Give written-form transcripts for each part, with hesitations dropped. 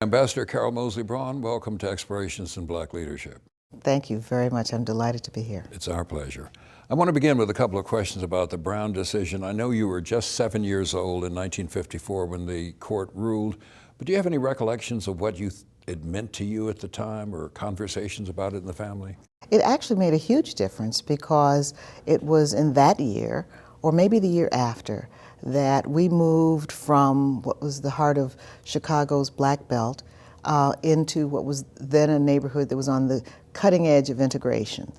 Ambassador Carol Moseley Braun, welcome to Explorations in Black Leadership. Thank you very much. I'm delighted to be here. It's our pleasure. I want to begin with a couple of questions about the Brown decision. I know you were just 7 years old in 1954 when the court ruled, but do you have any recollections of what it meant to you at the time or conversations about it in the family? It actually made a huge difference because it was in that year, or maybe the year after, that we moved from what was the heart of Chicago's Black Belt into what was then a neighborhood that was on the cutting edge of integration.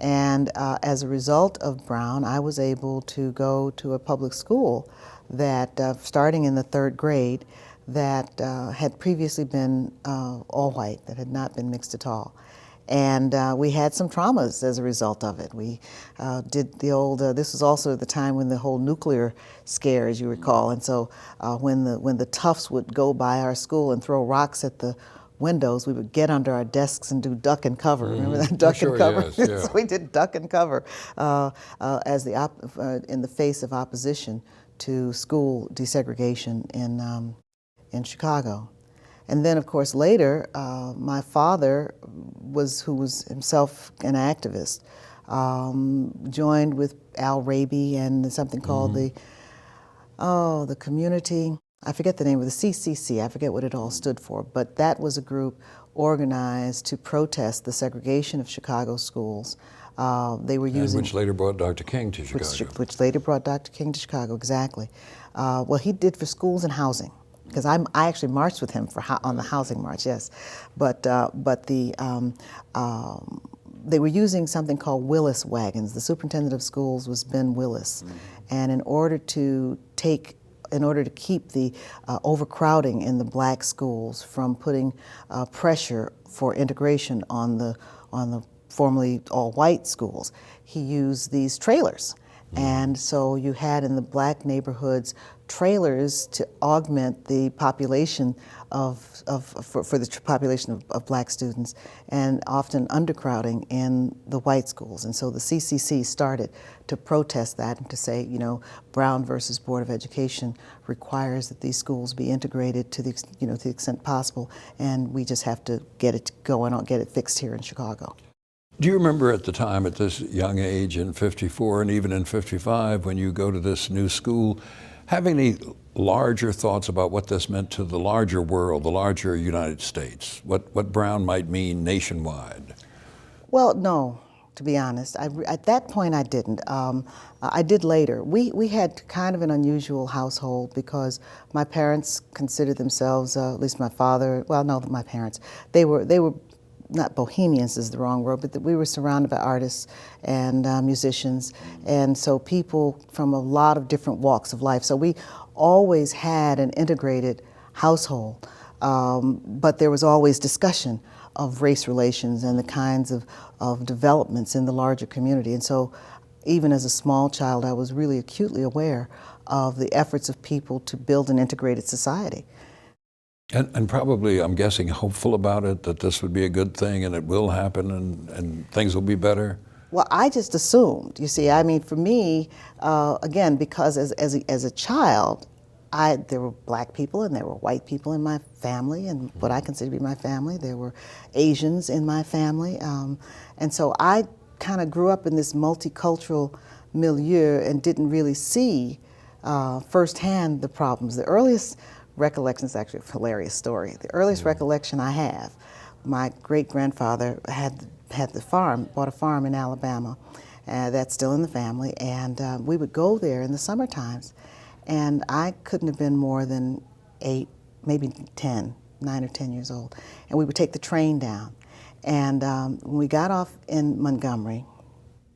And as a result of Brown, I was able to go to a public school that, starting in the 3rd grade, that had previously been all white, that had not been mixed at all. And we had some traumas as a result of it. We did the old, this was also the time when the whole nuclear scare, as you recall, and so when the toughs would go by our school and throw rocks at the windows, we would get under our desks and do duck and cover. Remember that duck and cover? Yes, yeah. So we did duck and cover as in the face of opposition to school desegregation in Chicago. And then, of course, later, my father, who was himself an activist, joined with Al Raby and something called the community, I forget the name of the CCC, I forget what it all stood for, but that was a group organized to protest the segregation of Chicago schools. They were using... which later brought Dr. King to Chicago. Which later brought Dr. King to Chicago, exactly. Well, he did for schools and housing. Because I actually marched with him on the housing march, yes, but they were using something called Willis wagons. The superintendent of schools was Ben Willis, and in order to keep the overcrowding in the black schools from putting pressure for integration on the formerly all-white schools, he used these trailers. And so you had in the black neighborhoods trailers to augment the population for the population of black students, and often undercrowding in the white schools. And so the CCC started to protest that and to say, you know, Brown versus Board of Education requires that these schools be integrated to the extent possible, and we just have to get it going, get it fixed here in Chicago. Do you remember at the time, at this young age in 54 and even in 55, when you go to this new school, having any larger thoughts about what this meant to the larger world, the larger United States, what Brown might mean nationwide? Well, no, to be honest. At that point, I didn't. I did later. We had kind of an unusual household because my parents considered themselves, at least my father, well, no, my parents, they were not bohemians is the wrong word, but that we were surrounded by artists and musicians, and so people from a lot of different walks of life. So we always had an integrated household, but there was always discussion of race relations and the kinds of developments in the larger community. And so even as a small child, I was really acutely aware of the efforts of people to build an integrated society. And probably, I'm guessing, hopeful about it, that this would be a good thing and it will happen and things will be better? Well, I just assumed, you see. I mean, for me, again, because as a child, there were black people and there were white people in my family and what I consider to be my family. There were Asians in my family. And so I kind of grew up in this multicultural milieu and didn't really see firsthand the problems. The earliest recollection is actually a hilarious story. The earliest recollection I have, my great-grandfather had the farm, bought a farm in Alabama, that's still in the family, and we would go there in the summer times, and I couldn't have been more than 8, maybe 10, 9 or 10 years old, and we would take the train down, and when we got off in Montgomery,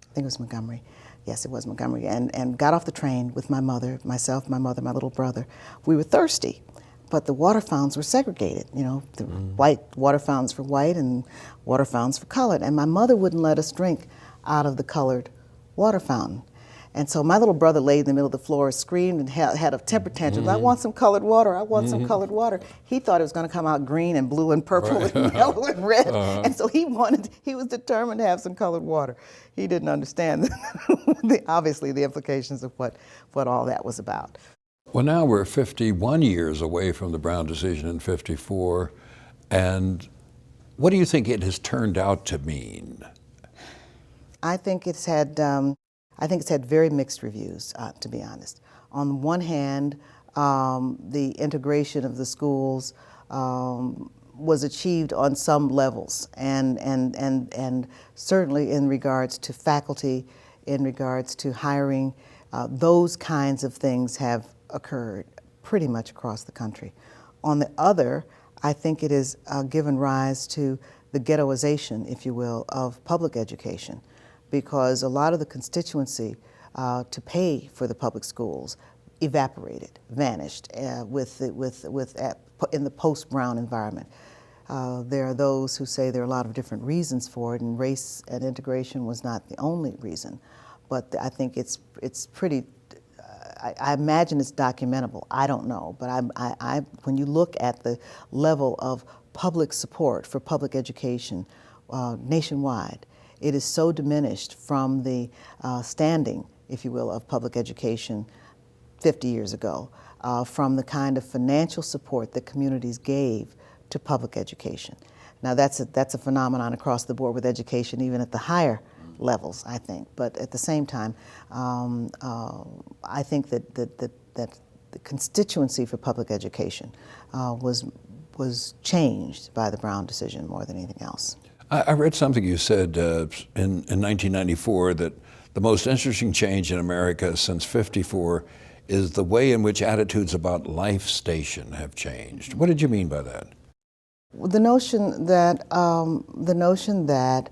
I think it was Montgomery, yes, it was Montgomery, and got off the train with my mother, myself, my mother, my little brother. We were thirsty, but the water fountains were segregated, you know, the white water fountains for white and water fountains for colored, and my mother wouldn't let us drink out of the colored water fountain. And so my little brother laid in the middle of the floor, screamed and had a temper tantrum. I want some colored water, I want some colored water. He thought it was gonna come out green and blue and purple and yellow and red. And so he was determined to have some colored water. He didn't understand, obviously, the implications of what all that was about. Well, now we're 51 years away from the Brown decision in '54. And what do you think it has turned out to mean? I think it's had very mixed reviews, to be honest. On the one hand, the integration of the schools was achieved on some levels, and certainly in regards to faculty, in regards to hiring, those kinds of things have occurred pretty much across the country. On the other, I think it has given rise to the ghettoization, if you will, of public education, because a lot of the constituency to pay for the public schools evaporated, vanished in the post-Brown environment. There are those who say there are a lot of different reasons for it, and race and integration was not the only reason. But I think it's pretty. I imagine it's documentable. I don't know, but when you look at the level of public support for public education nationwide, it is so diminished from the standing, if you will, of public education 50 years ago, from the kind of financial support that communities gave to public education. Now that's a phenomenon across the board with education, even at the higher levels, I think. But at the same time, I think that the constituency for public education was changed by the Brown decision more than anything else. I read something you said in 1994 that the most interesting change in America since '54 is the way in which attitudes about life station have changed. What did you mean by that? The notion that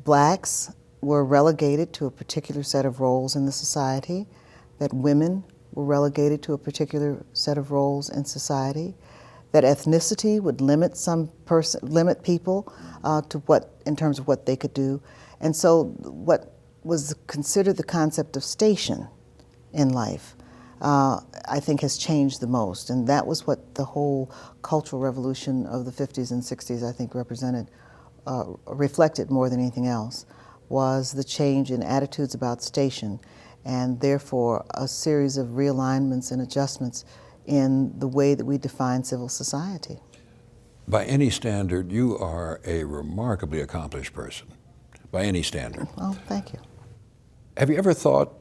blacks were relegated to a particular set of roles in the society, that women were relegated to a particular set of roles in society, that ethnicity would limit people in terms of what they could do. And so what was considered the concept of station in life, I think has changed the most. And that was what the whole cultural revolution of the 50s and 60s, I think, reflected more than anything else, was the change in attitudes about station, and therefore a series of realignments and adjustments in the way that we define civil society. By any standard, you are a remarkably accomplished person, by any standard. Well, thank you. Have you ever thought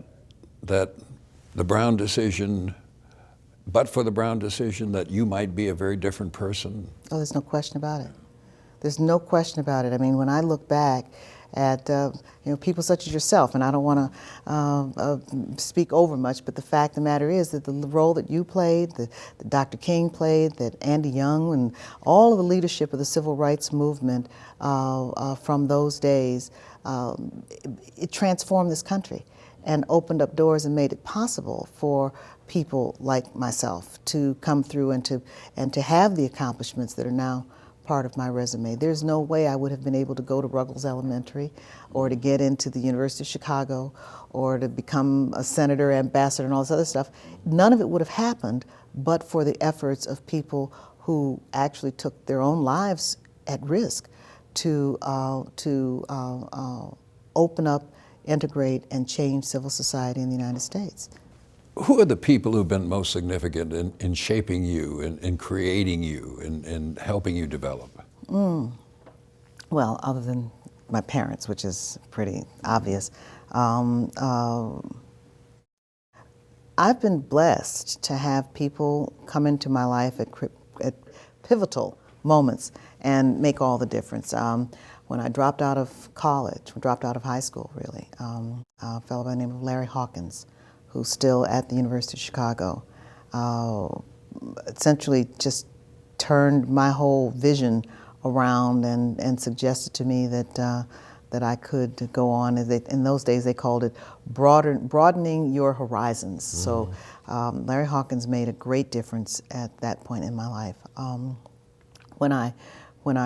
that the Brown decision, but for the Brown decision, that you might be a very different person? Oh, there's no question about it. There's no question about it. I mean, when I look back at people such as yourself, and I don't want to speak over much, but the fact of the matter is that the role that you played, that Dr. King played, that Andy Young, and all of the leadership of the civil rights movement from those days, it transformed this country and opened up doors and made it possible for people like myself to come through and to have the accomplishments that are now part of my resume. There's no way I would have been able to go to Ruggles Elementary or to get into the University of Chicago or to become a senator, ambassador, and all this other stuff. None of it would have happened but for the efforts of people who actually took their own lives at risk to open up, integrate, and change civil society in the United States. Who are the people who've been most significant in shaping you, in creating you, in helping you develop? Well, other than my parents, which is pretty obvious, I've been blessed to have people come into my life at pivotal moments and make all the difference. When I dropped out of college, dropped out of high school really, a fellow by the name of Larry Hawkins, who's still at the University of Chicago, essentially just turned my whole vision around and suggested to me that I could go on. In those days they called it broadening your horizons. So Larry Hawkins made a great difference at that point in my life. When I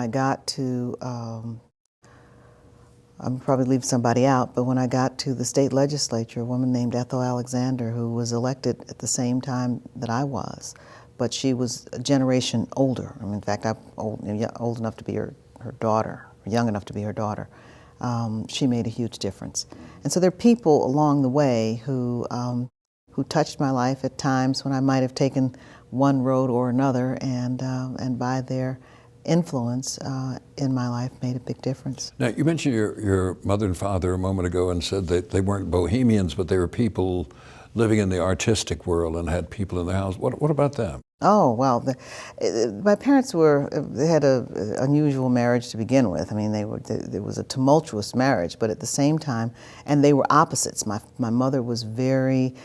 got to, I'm probably leaving somebody out, but when I got to the state legislature, a woman named Ethel Alexander, who was elected at the same time that I was, but she was a generation older. I mean, in fact, I'm old enough to be her daughter, or young enough to be her daughter. She made a huge difference. And so there are people along the way who touched my life at times when I might have taken one road or another, and by their influence in my life made a big difference. Now, you mentioned your mother and father a moment ago and said that they weren't bohemians, but they were people living in the artistic world and had people in the house. What about them? Oh, well, my parents they had an unusual marriage to begin with. I mean, there was a tumultuous marriage, but at the same time, and they were opposites. My mother was very,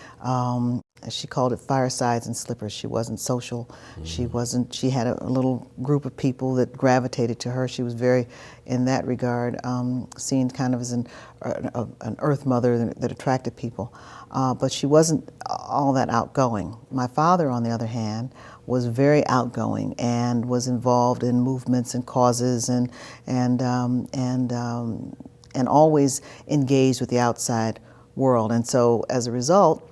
she called it firesides and slippers. She wasn't social. She had a little group of people that gravitated to her. She was very, in that regard, seen kind of as an earth mother that attracted people. But she wasn't all that outgoing. My father, on the other hand, was very outgoing and was involved in movements and causes and always engaged with the outside world. And so, as a result,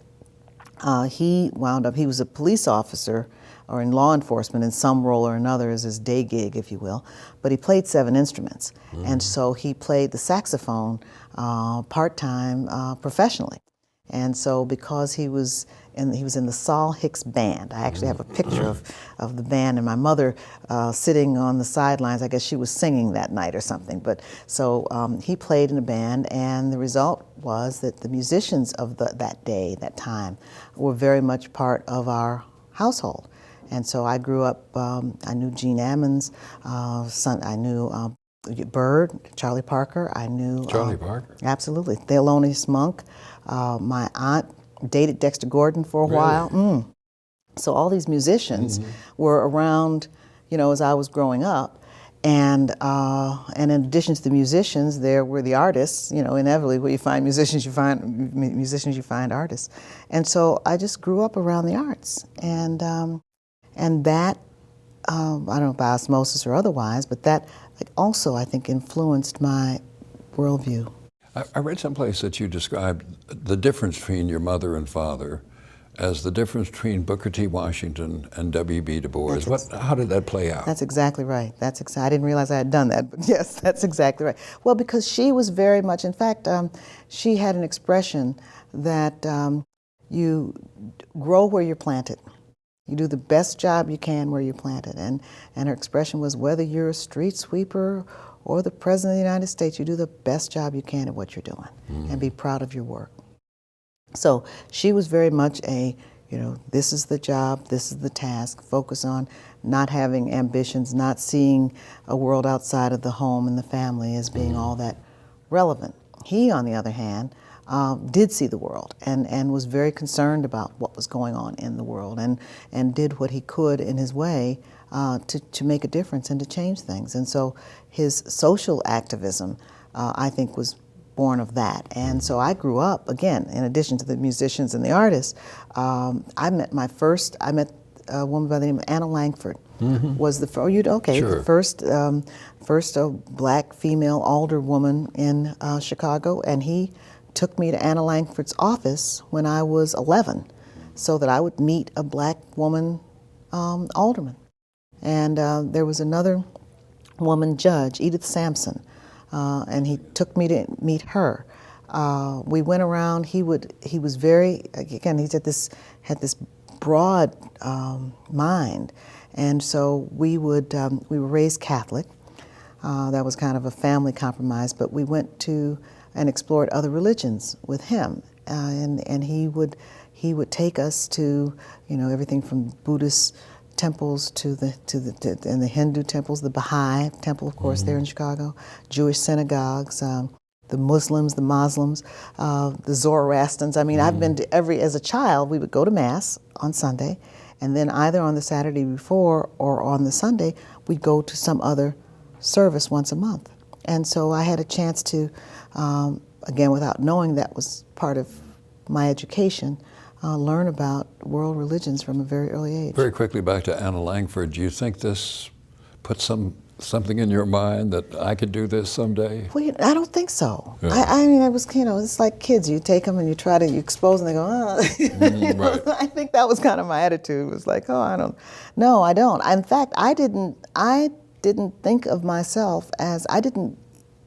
he was a police officer or in law enforcement in some role or another as his day gig, if you will, but he played 7 instruments. And so he played the saxophone part-time professionally. And so because he was in the Saul Hicks band, I actually have a picture of the band and my mother sitting on the sidelines. I guess she was singing that night or something. But so he played in a band, and the result was that the musicians of that time, were very much part of our household. And so I grew up, I knew Gene Ammons, I knew Bird, Charlie Parker, I knew... Charlie Parker? Absolutely. Thelonious Monk. My aunt dated Dexter Gordon for a while. So all these musicians were around, as I was growing up. And in addition to the musicians, there were the artists. Inevitably, where you find musicians, you find artists. And so I just grew up around the arts. And that, I don't know, by osmosis or otherwise, but that also, I think, influenced my worldview. I read someplace that you described the difference between your mother and father as the difference between Booker T. Washington and W.B. Du Bois. How did that play out? That's exactly right. I didn't realize I had done that, but yes, that's exactly right. Well, because she was very much, in fact, she had an expression that you grow where you're planted. You do the best job you can where you're planted. And her expression was, whether you're a street sweeper or the President of the United States, you do the best job you can at what you're doing and be proud of your work. So she was very much this is the job, this is the task, focus on not having ambitions, not seeing a world outside of the home and the family as being all that relevant. He, on the other hand, did see the world and was very concerned about what was going on in the world and did what he could in his way to make a difference and to change things. And so his social activism, I think, was born of that. And so I grew up, again, in addition to the musicians and the artists, I met a woman by the name of Anna Langford. Was the first black female alderwoman in Chicago, and he took me to Anna Langford's office when I was 11 so that I would meet a black woman alderman. And there was another woman judge, Edith Sampson, and he took me to meet her. We went around. He was very, again, he had this broad mind, and so we were raised Catholic. That was kind of a family compromise, but we went to and explored other religions with him, and he would take us to everything from Buddhist temples to the Hindu temples, the Baha'i temple, of course, there in Chicago, Jewish synagogues, the Muslims, the Muslims, the Zoroastrians. I mean, I've been to as a child, we would go to Mass on Sunday, and then either on the Saturday before or on the Sunday, we'd go to some other service once a month. And so I had a chance to, again, without knowing that was part of my education, learn about world religions from a very early age. Very quickly back to Anna Langford. Do you think this put something in your mind that I could do this someday? Well, I don't think so. Yeah. I mean, it was, it's like kids. You take them and you try to expose them, they go, oh. Right. I think that was kind of my attitude. It was like, oh, I don't. In fact, I didn't think of myself I didn't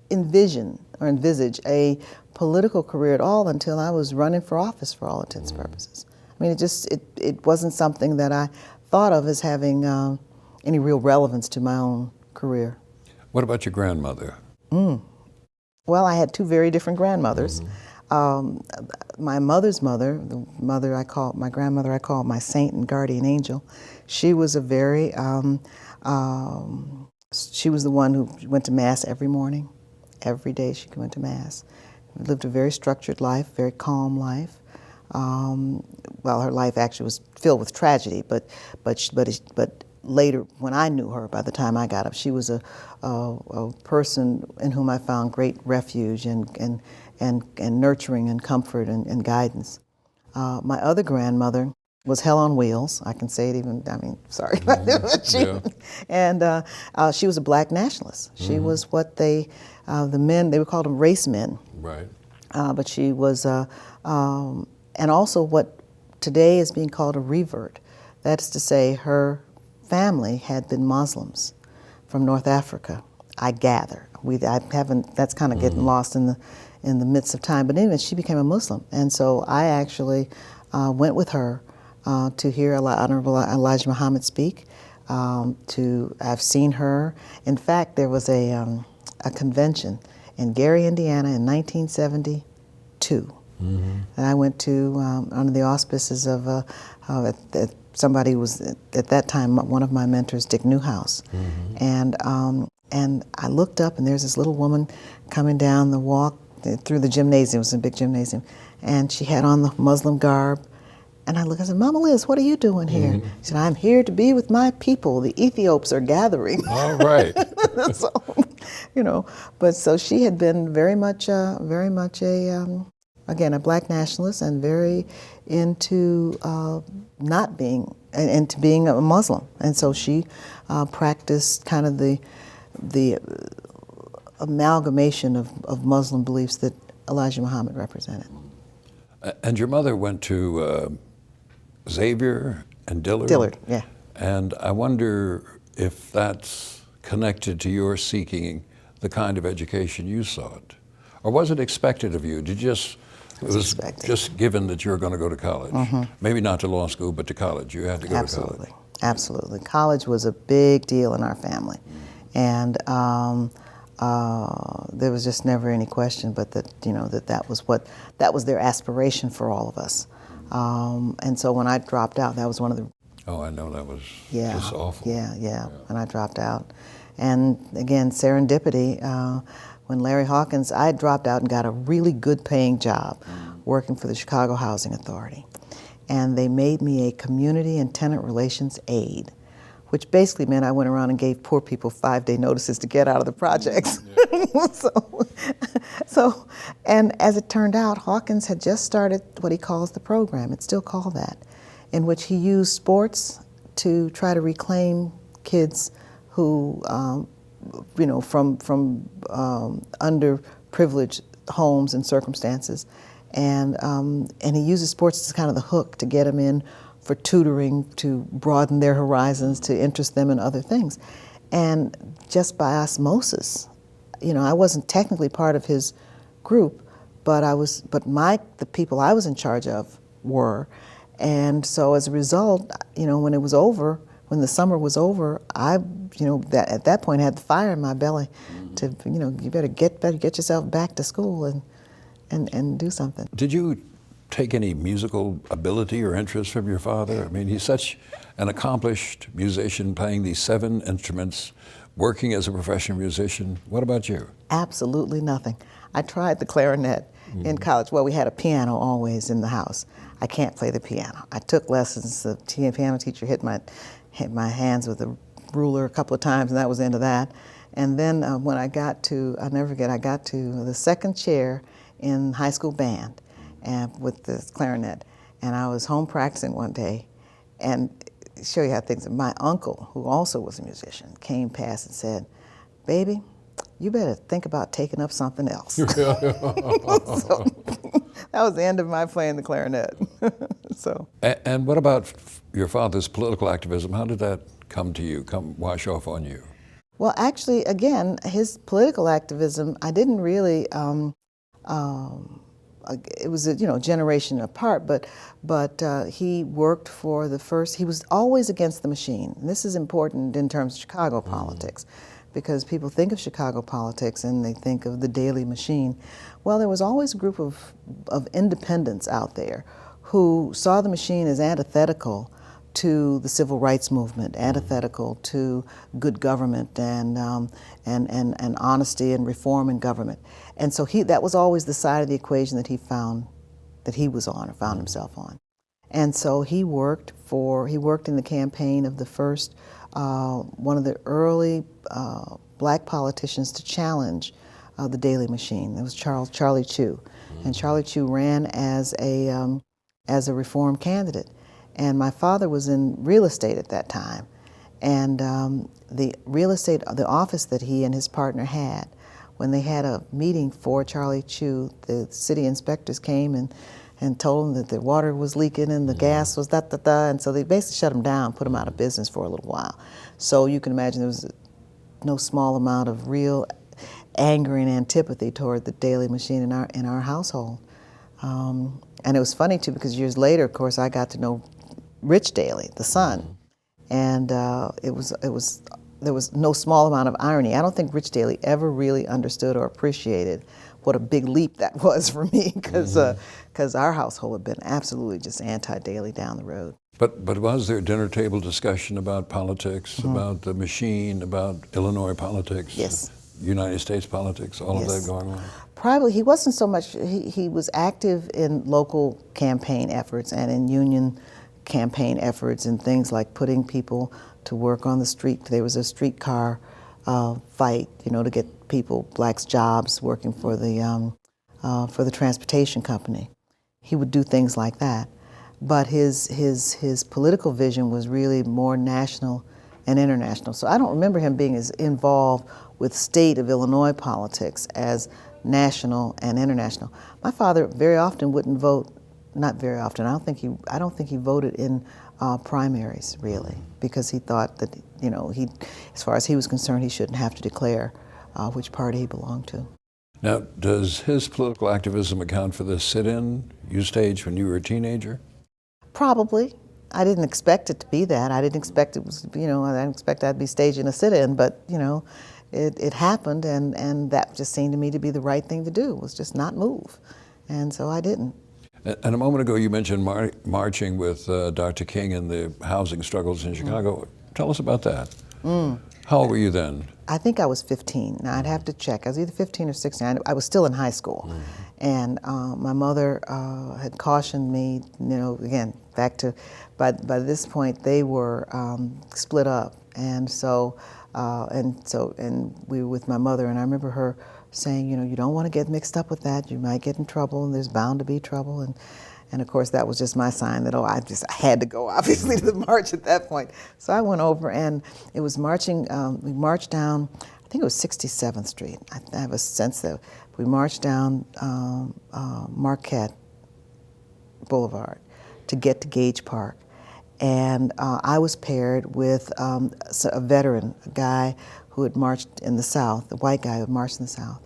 envision or envisage a political career at all until I was running for office for all intents and purposes. I mean, it wasn't something that I thought of as having any real relevance to my own career. What about your grandmother? Well, I had two very different grandmothers. My mother's mother, my grandmother I call my saint and guardian angel, she was a very, she was the one who went to Mass every morning. Every day she went to Mass. Lived a very structured life, very calm life. Well, her life actually was filled with tragedy, but later, when I knew her, by the time I got up, she was a person in whom I found great refuge and nurturing and comfort and guidance. My other grandmother was hell on wheels. I can say it even, I mean, sorry. And she was a black nationalist. She was what the men, they would call them race men. Right. But she was, and also what today is being called a revert. That is to say, her family had been Muslims from North Africa, I gather. I haven't, that's kind of getting lost in the midst of time. But anyway, she became a Muslim. And so I actually went with her to hear Honorable Elijah Muhammad speak. I've seen her. In fact, there was a convention in Gary, Indiana in 1972 that I went to under the auspices of somebody who was at that time one of my mentors, Dick Newhouse. And I looked up and there's this little woman coming down the walk through the gymnasium. It was a big gymnasium. And she had on the Muslim garb. And I looked, I said, Mama Liz, what are you doing here? She said, I'm here to be with my people. The Ethiops are gathering. All right. So, you know, but so she had been very much a, again, a black nationalist and very into not being, into being a Muslim. And so she practiced kind of the amalgamation of Muslim beliefs that Elijah Muhammad represented. And your mother went to Xavier and Dillard? Dillard, yeah. And I wonder if that's connected to your seeking the kind of education you sought. Or was it expected of you? Did you just, it was just given that you were going to go to college? Maybe not to law school, but to college. You had to go to college. Absolutely. College was a big deal in our family. And there was just never any question but that, you know, that was their aspiration for all of us. And so when I dropped out, that was one of the... Oh, I know, that was just awful. Yeah. And I dropped out. And again, serendipity, when Larry Hawkins, I had dropped out and got a really good paying job working for the Chicago Housing Authority. And they made me a community and tenant relations aide, which basically meant I went around and gave poor people 5-day notices to get out of the projects. So, and as it turned out, Hawkins had just started what he calls the program, it's still called that, in which he used sports to try to reclaim kids who, you know, from underprivileged homes and circumstances. And he uses sports as kind of the hook to get them in for tutoring, to broaden their horizons, to interest them in other things. And just by osmosis, you know, I wasn't technically part of his group, but the people I was in charge of were. And so as a result, you know, when it was over, when the summer was over, I, you know, at that point had the fire in my belly to, you know, you better get yourself back to school and do something. Did you take any musical ability or interest from your father? I mean, he's such an accomplished musician, playing these 7 instruments, working as a professional musician. What about you? Absolutely nothing. I tried the clarinet in college. Well, we had a piano always in the house. I can't play the piano. I took lessons. The piano teacher hit my hands with a ruler a couple of times, and that was the end of that. And then when I got to, I'll never forget, I got to the second chair in high school band and with the clarinet. And I was home practicing one day, and show you how things are. My uncle, who also was a musician, came past and said, "Baby, you better think about taking up something else." So that was the end of my playing the clarinet. So. And what about your father's political activism? How did that come to you, wash off on you? Well, actually, again, his political activism, I didn't really, it was a generation apart, but he worked for the first, he was always against the machine. And this is important in terms of Chicago politics, because people think of Chicago politics and they think of the daily machine. Well, there was always a group of independents out there who saw the machine as antithetical to the civil rights movement, antithetical to good government and honesty and reform in government. And so that was always the side of the equation that he was on or found himself on. And so he worked in the campaign of the first, one of the early black politicians to challenge the daily machine. It was Charlie Chu. And Charlie Chu ran as a reform candidate. And my father was in real estate at that time. And the office that he and his partner had, when they had a meeting for Charlie Chu, the city inspectors came and told him that the water was leaking and the gas was da-da-da, and so they basically shut him down, put him out of business for a little while. So you can imagine there was no small amount of real anger and antipathy toward the daily machine in our household. And it was funny too, because years later, of course, I got to know Rich Daley, the son, and there was no small amount of irony. I don't think Rich Daley ever really understood or appreciated what a big leap that was for me, because our household had been absolutely just anti-Daley down the road. But was there dinner table discussion about politics, about the machine, about Illinois politics? Yes. United States politics, all of that going on? Probably, he wasn't so much, he was active in local campaign efforts and in union campaign efforts and things like putting people to work on the street. There was a streetcar fight, to get blacks jobs working for the transportation company. He would do things like that. But his political vision was really more national and international. So I don't remember him being as involved with state of Illinois politics as national and international. My father very often wouldn't vote. Not very often. I don't think he voted in primaries, really, because he thought that as far as he was concerned, he shouldn't have to declare which party he belonged to. Now, does his political activism account for the sit-in you staged when you were a teenager? Probably. I didn't expect it to be that. I didn't expect it was, I didn't expect I'd be staging a sit-in, but it happened, and that just seemed to me to be the right thing to do, was just not move, and so I didn't. And a moment ago you mentioned marching with Dr. King in the housing struggles in Chicago. Tell us about that. How old were you then? I think I was 15. Now I'd have to check. I was either 15 or 16. I was still in high school. And my mother had cautioned me, again, back to, by this point they were split up. And we were with my mother, and I remember her saying, you don't want to get mixed up with that. You might get in trouble, and there's bound to be trouble. And of course, that was just my sign that, I had to go, obviously, to the march at that point. So I went over, and it was marching, we marched down, I think it was 67th Street. I have a sense that we marched down Marquette Boulevard to get to Gage Park. And I was paired with a veteran, a guy who had marched in the South, a white guy who had marched in the South.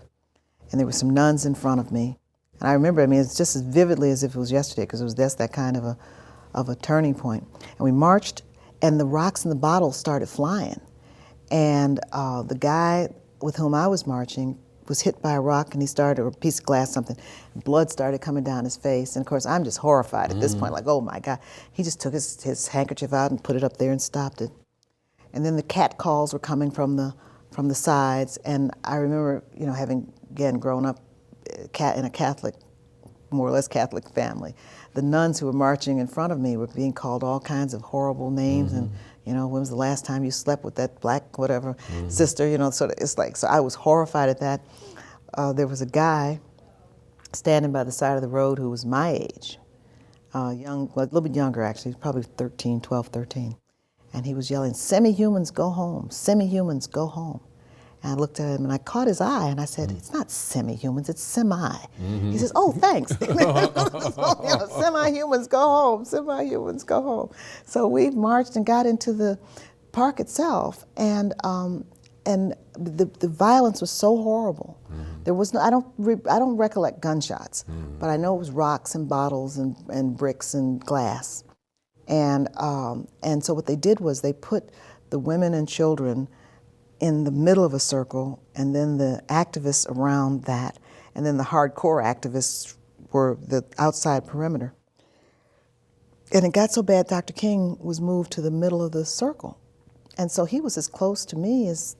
And there were some nuns in front of me. And I remember, it's just as vividly as if it was yesterday, because it was that kind of a turning point. And we marched, and the rocks in the bottles started flying. And the guy with whom I was marching was hit by a rock, and or a piece of glass, something. Blood started coming down his face. And of course, I'm just horrified at this point, like, oh my God. He just took his handkerchief out and put it up there and stopped it. And then the cat calls were coming from the sides. And I remember, having, again, grown up in a Catholic, more or less Catholic family. The nuns who were marching in front of me were being called all kinds of horrible names, and when was the last time you slept with that black whatever sister? Sort of. It's like, so I was horrified at that. There was a guy standing by the side of the road who was my age, young, a little bit younger actually, probably 12, 13, and he was yelling, "Semi-humans go home! Semi-humans go home!" And I looked at him, and I caught his eye, and I said, "It's not semi-humans, it's semi." He says, "Oh, thanks." Semi-humans go home, semi-humans go home. So we marched and got into the park itself, and the violence was so horrible. There was no, I don't recollect gunshots, but I know it was rocks and bottles and bricks and glass. And so what they did was they put the women and children in the middle of a circle, and then the activists around that, and then the hardcore activists were the outside perimeter. And it got so bad, Dr. King was moved to the middle of the circle. And so he was as close to me as,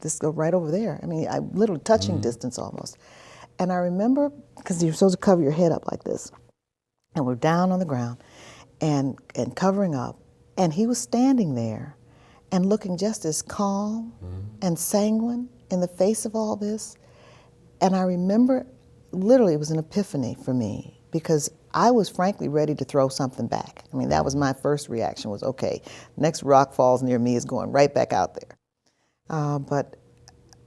this go right over there. I mean, literally touching distance almost. And I remember, because you're supposed to cover your head up like this, and we're down on the ground and covering up, and he was standing there and looking just as calm and sanguine in the face of all this. And I remember, literally, it was an epiphany for me, because I was frankly ready to throw something back. I mean, that was my first reaction, was, okay, next rock falls near me is going right back out there. But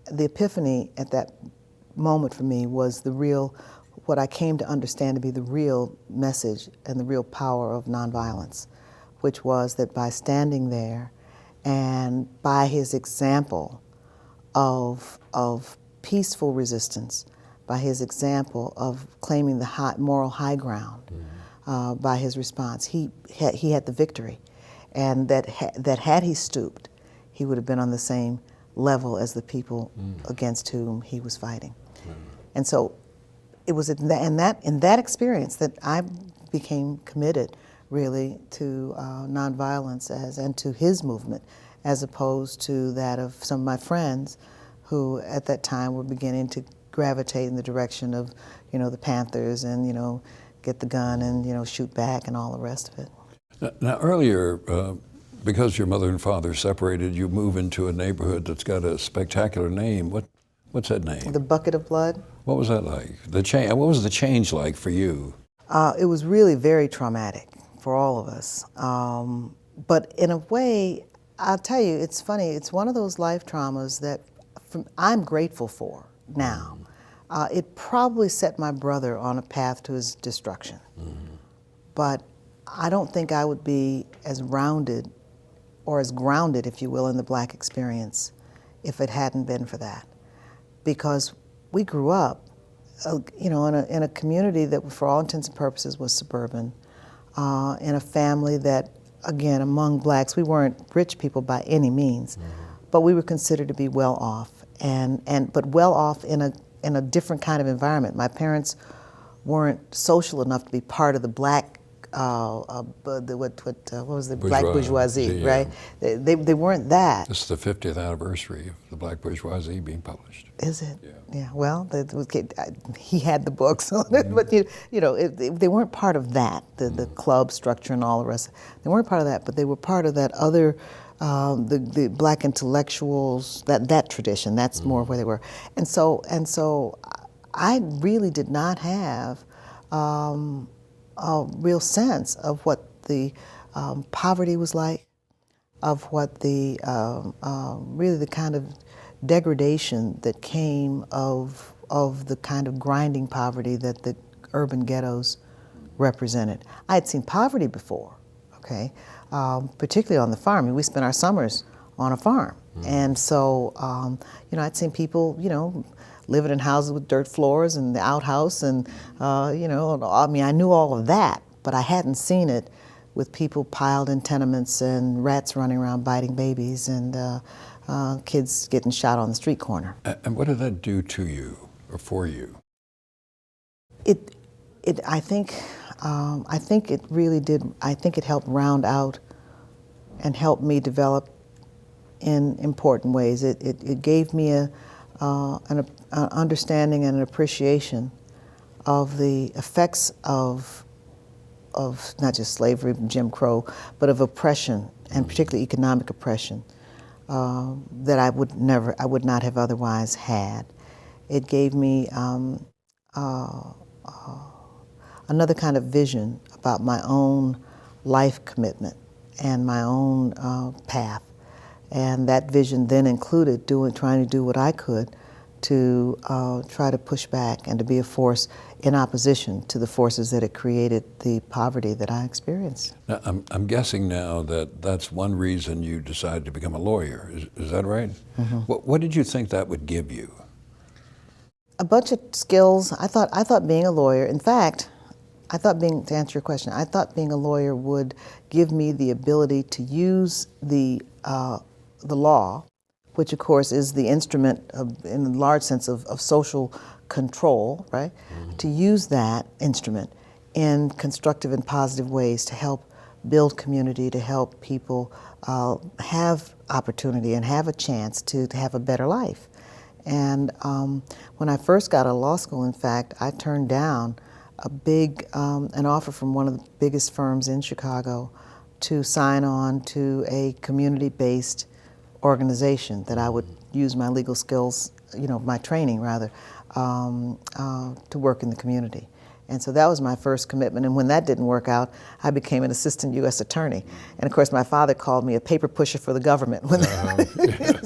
the epiphany at that moment for me was what I came to understand to be the real message and the real power of nonviolence, which was that by standing there and by his example of peaceful resistance, by his example of claiming the moral high ground, by his response, he had the victory, and that had he stooped, he would have been on the same level as the people against whom he was fighting. And so it was in that experience that I became committed, really, to nonviolence and to his movement, as opposed to that of some of my friends who at that time were beginning to gravitate in the direction of, the Panthers and, get the gun and, shoot back and all the rest of it. Now earlier, because your mother and father separated, you move into a neighborhood that's got a spectacular name. What's that name? The Bucket of Blood. What was that like? What was the change like for you? It was really very traumatic for all of us. But in a way, I'll tell you, it's funny, it's one of those life traumas that I'm grateful for now. It probably set my brother on a path to his destruction. But I don't think I would be as rounded or as grounded, if you will, in the Black experience if it hadn't been for that. Because we grew up, in a community that, for all intents and purposes, was suburban, in a family that, again, among Blacks, we weren't rich people by any means, but we were considered to be well off, but well off in a different kind of environment. My parents weren't social enough to be part of the Black, what was the Black bourgeoisie, yeah. right? They weren't that. This is the 50th anniversary of the Black bourgeoisie being published. Is it? Yeah. Well, he had the books on it, but they weren't part of that. The club structure and all the rest. They weren't part of that, but they were part of that other. The Black intellectuals, that tradition. That's more where they were, and so I really did not have a real sense of what the poverty was like, of what the really the kind of degradation that came of the kind of grinding poverty that the urban ghettos represented. I had seen poverty before, okay, particularly on the farm. I mean, we spent our summers on a farm, and so I'd seen people, living in houses with dirt floors and the outhouse, and I knew all of that, but I hadn't seen it with people piled in tenements and rats running around biting babies and kids getting shot on the street corner. And what did that do to you or for you? I think it really did. I think it helped round out and helped me develop in important ways. It gave me an understanding and an appreciation of the effects of not just slavery, Jim Crow, but of oppression, and particularly economic oppression, that I would not have otherwise had. It gave me another kind of vision about my own life commitment and my own path. And that vision then included trying to do what I could to try to push back and to be a force in opposition to the forces that had created the poverty that I experienced. Now, I'm guessing now that that's one reason you decided to become a lawyer. Is that right? What did you think that would give you? A bunch of skills. I thought being a lawyer, in fact, to answer your question, I thought being a lawyer would give me the ability to use the law which of course is the instrument of, in a large sense of social control, right? To use that instrument in constructive and positive ways to help build community, to help people have opportunity and have a chance to have a better life. And when I first got out of law school, in fact, I turned down an offer from one of the biggest firms in Chicago to sign on to a community-based organization that I would use my legal skills, my training rather, to work in the community. And so that was my first commitment. And when that didn't work out, I became an assistant U.S. attorney. And of course, my father called me a paper pusher for the government. He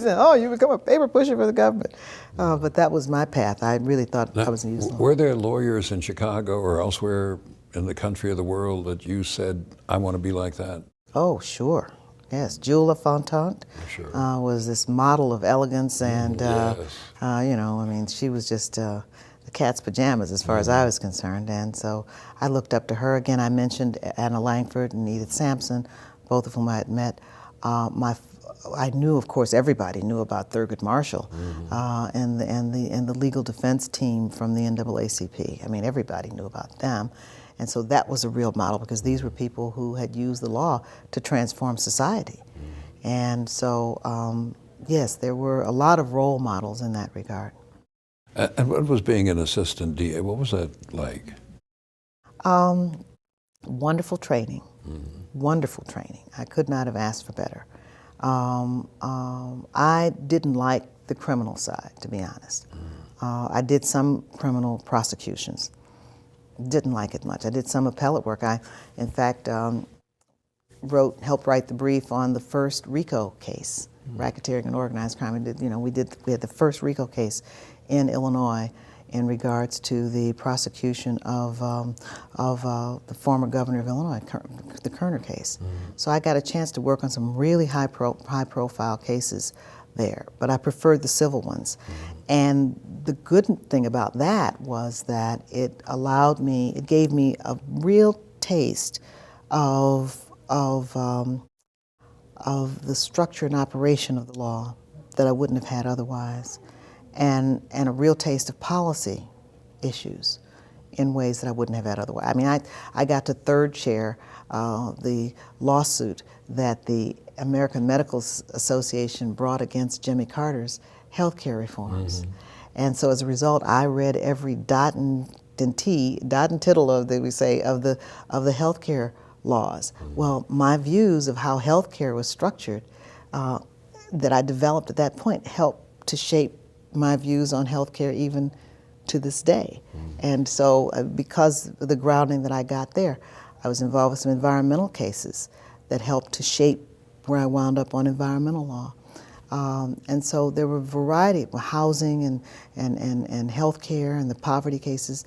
said, "Oh, you become a paper pusher for the government." But that was my path. I really thought I was going to use law. Were there lawyers in Chicago or elsewhere in the country or the world that you said, I want to be like that? Oh, sure. Yes, Julia Fontant Sure. was this model of elegance, and Yes. she was just the cat's pajamas as far as I was concerned. And so I looked up to her. Again, I mentioned Anna Langford and Edith Sampson, both of whom I had met. I knew, of course, everybody knew about Thurgood Marshall and the legal defense team from the NAACP. I mean, everybody knew about them. And so that was a real model, because these were people who had used the law to transform society. And so, yes, there were a lot of role models in that regard. And what was being an assistant DA? What was that like? Wonderful training. Wonderful training. I could not have asked for better. I didn't like the criminal side, to be honest. I did some criminal prosecutions. Didn't like it much. I did some appellate work. I, in fact, helped write the brief on the first RICO case, racketeering and organized crime. We had the first RICO case in Illinois in regards to the prosecution of the former governor of Illinois, the Kerner case. So I got a chance to work on some really high-profile cases there, but I preferred the civil ones. And the good thing about that was that it gave me a real taste of the structure and operation of the law that I wouldn't have had otherwise, and a real taste of policy issues in ways that I wouldn't have had otherwise. I mean, I got to third chair the lawsuit that the American Medical Association brought against Jimmy Carter's healthcare reforms. And so as a result, I read every dot and tittle of the healthcare laws. Well, my views of how healthcare was structured that I developed at that point helped to shape my views on healthcare even to this day. And so because of the grounding that I got there, I was involved with some environmental cases that helped to shape where I wound up on environmental law. And so there were a variety of housing and healthcare and the poverty cases,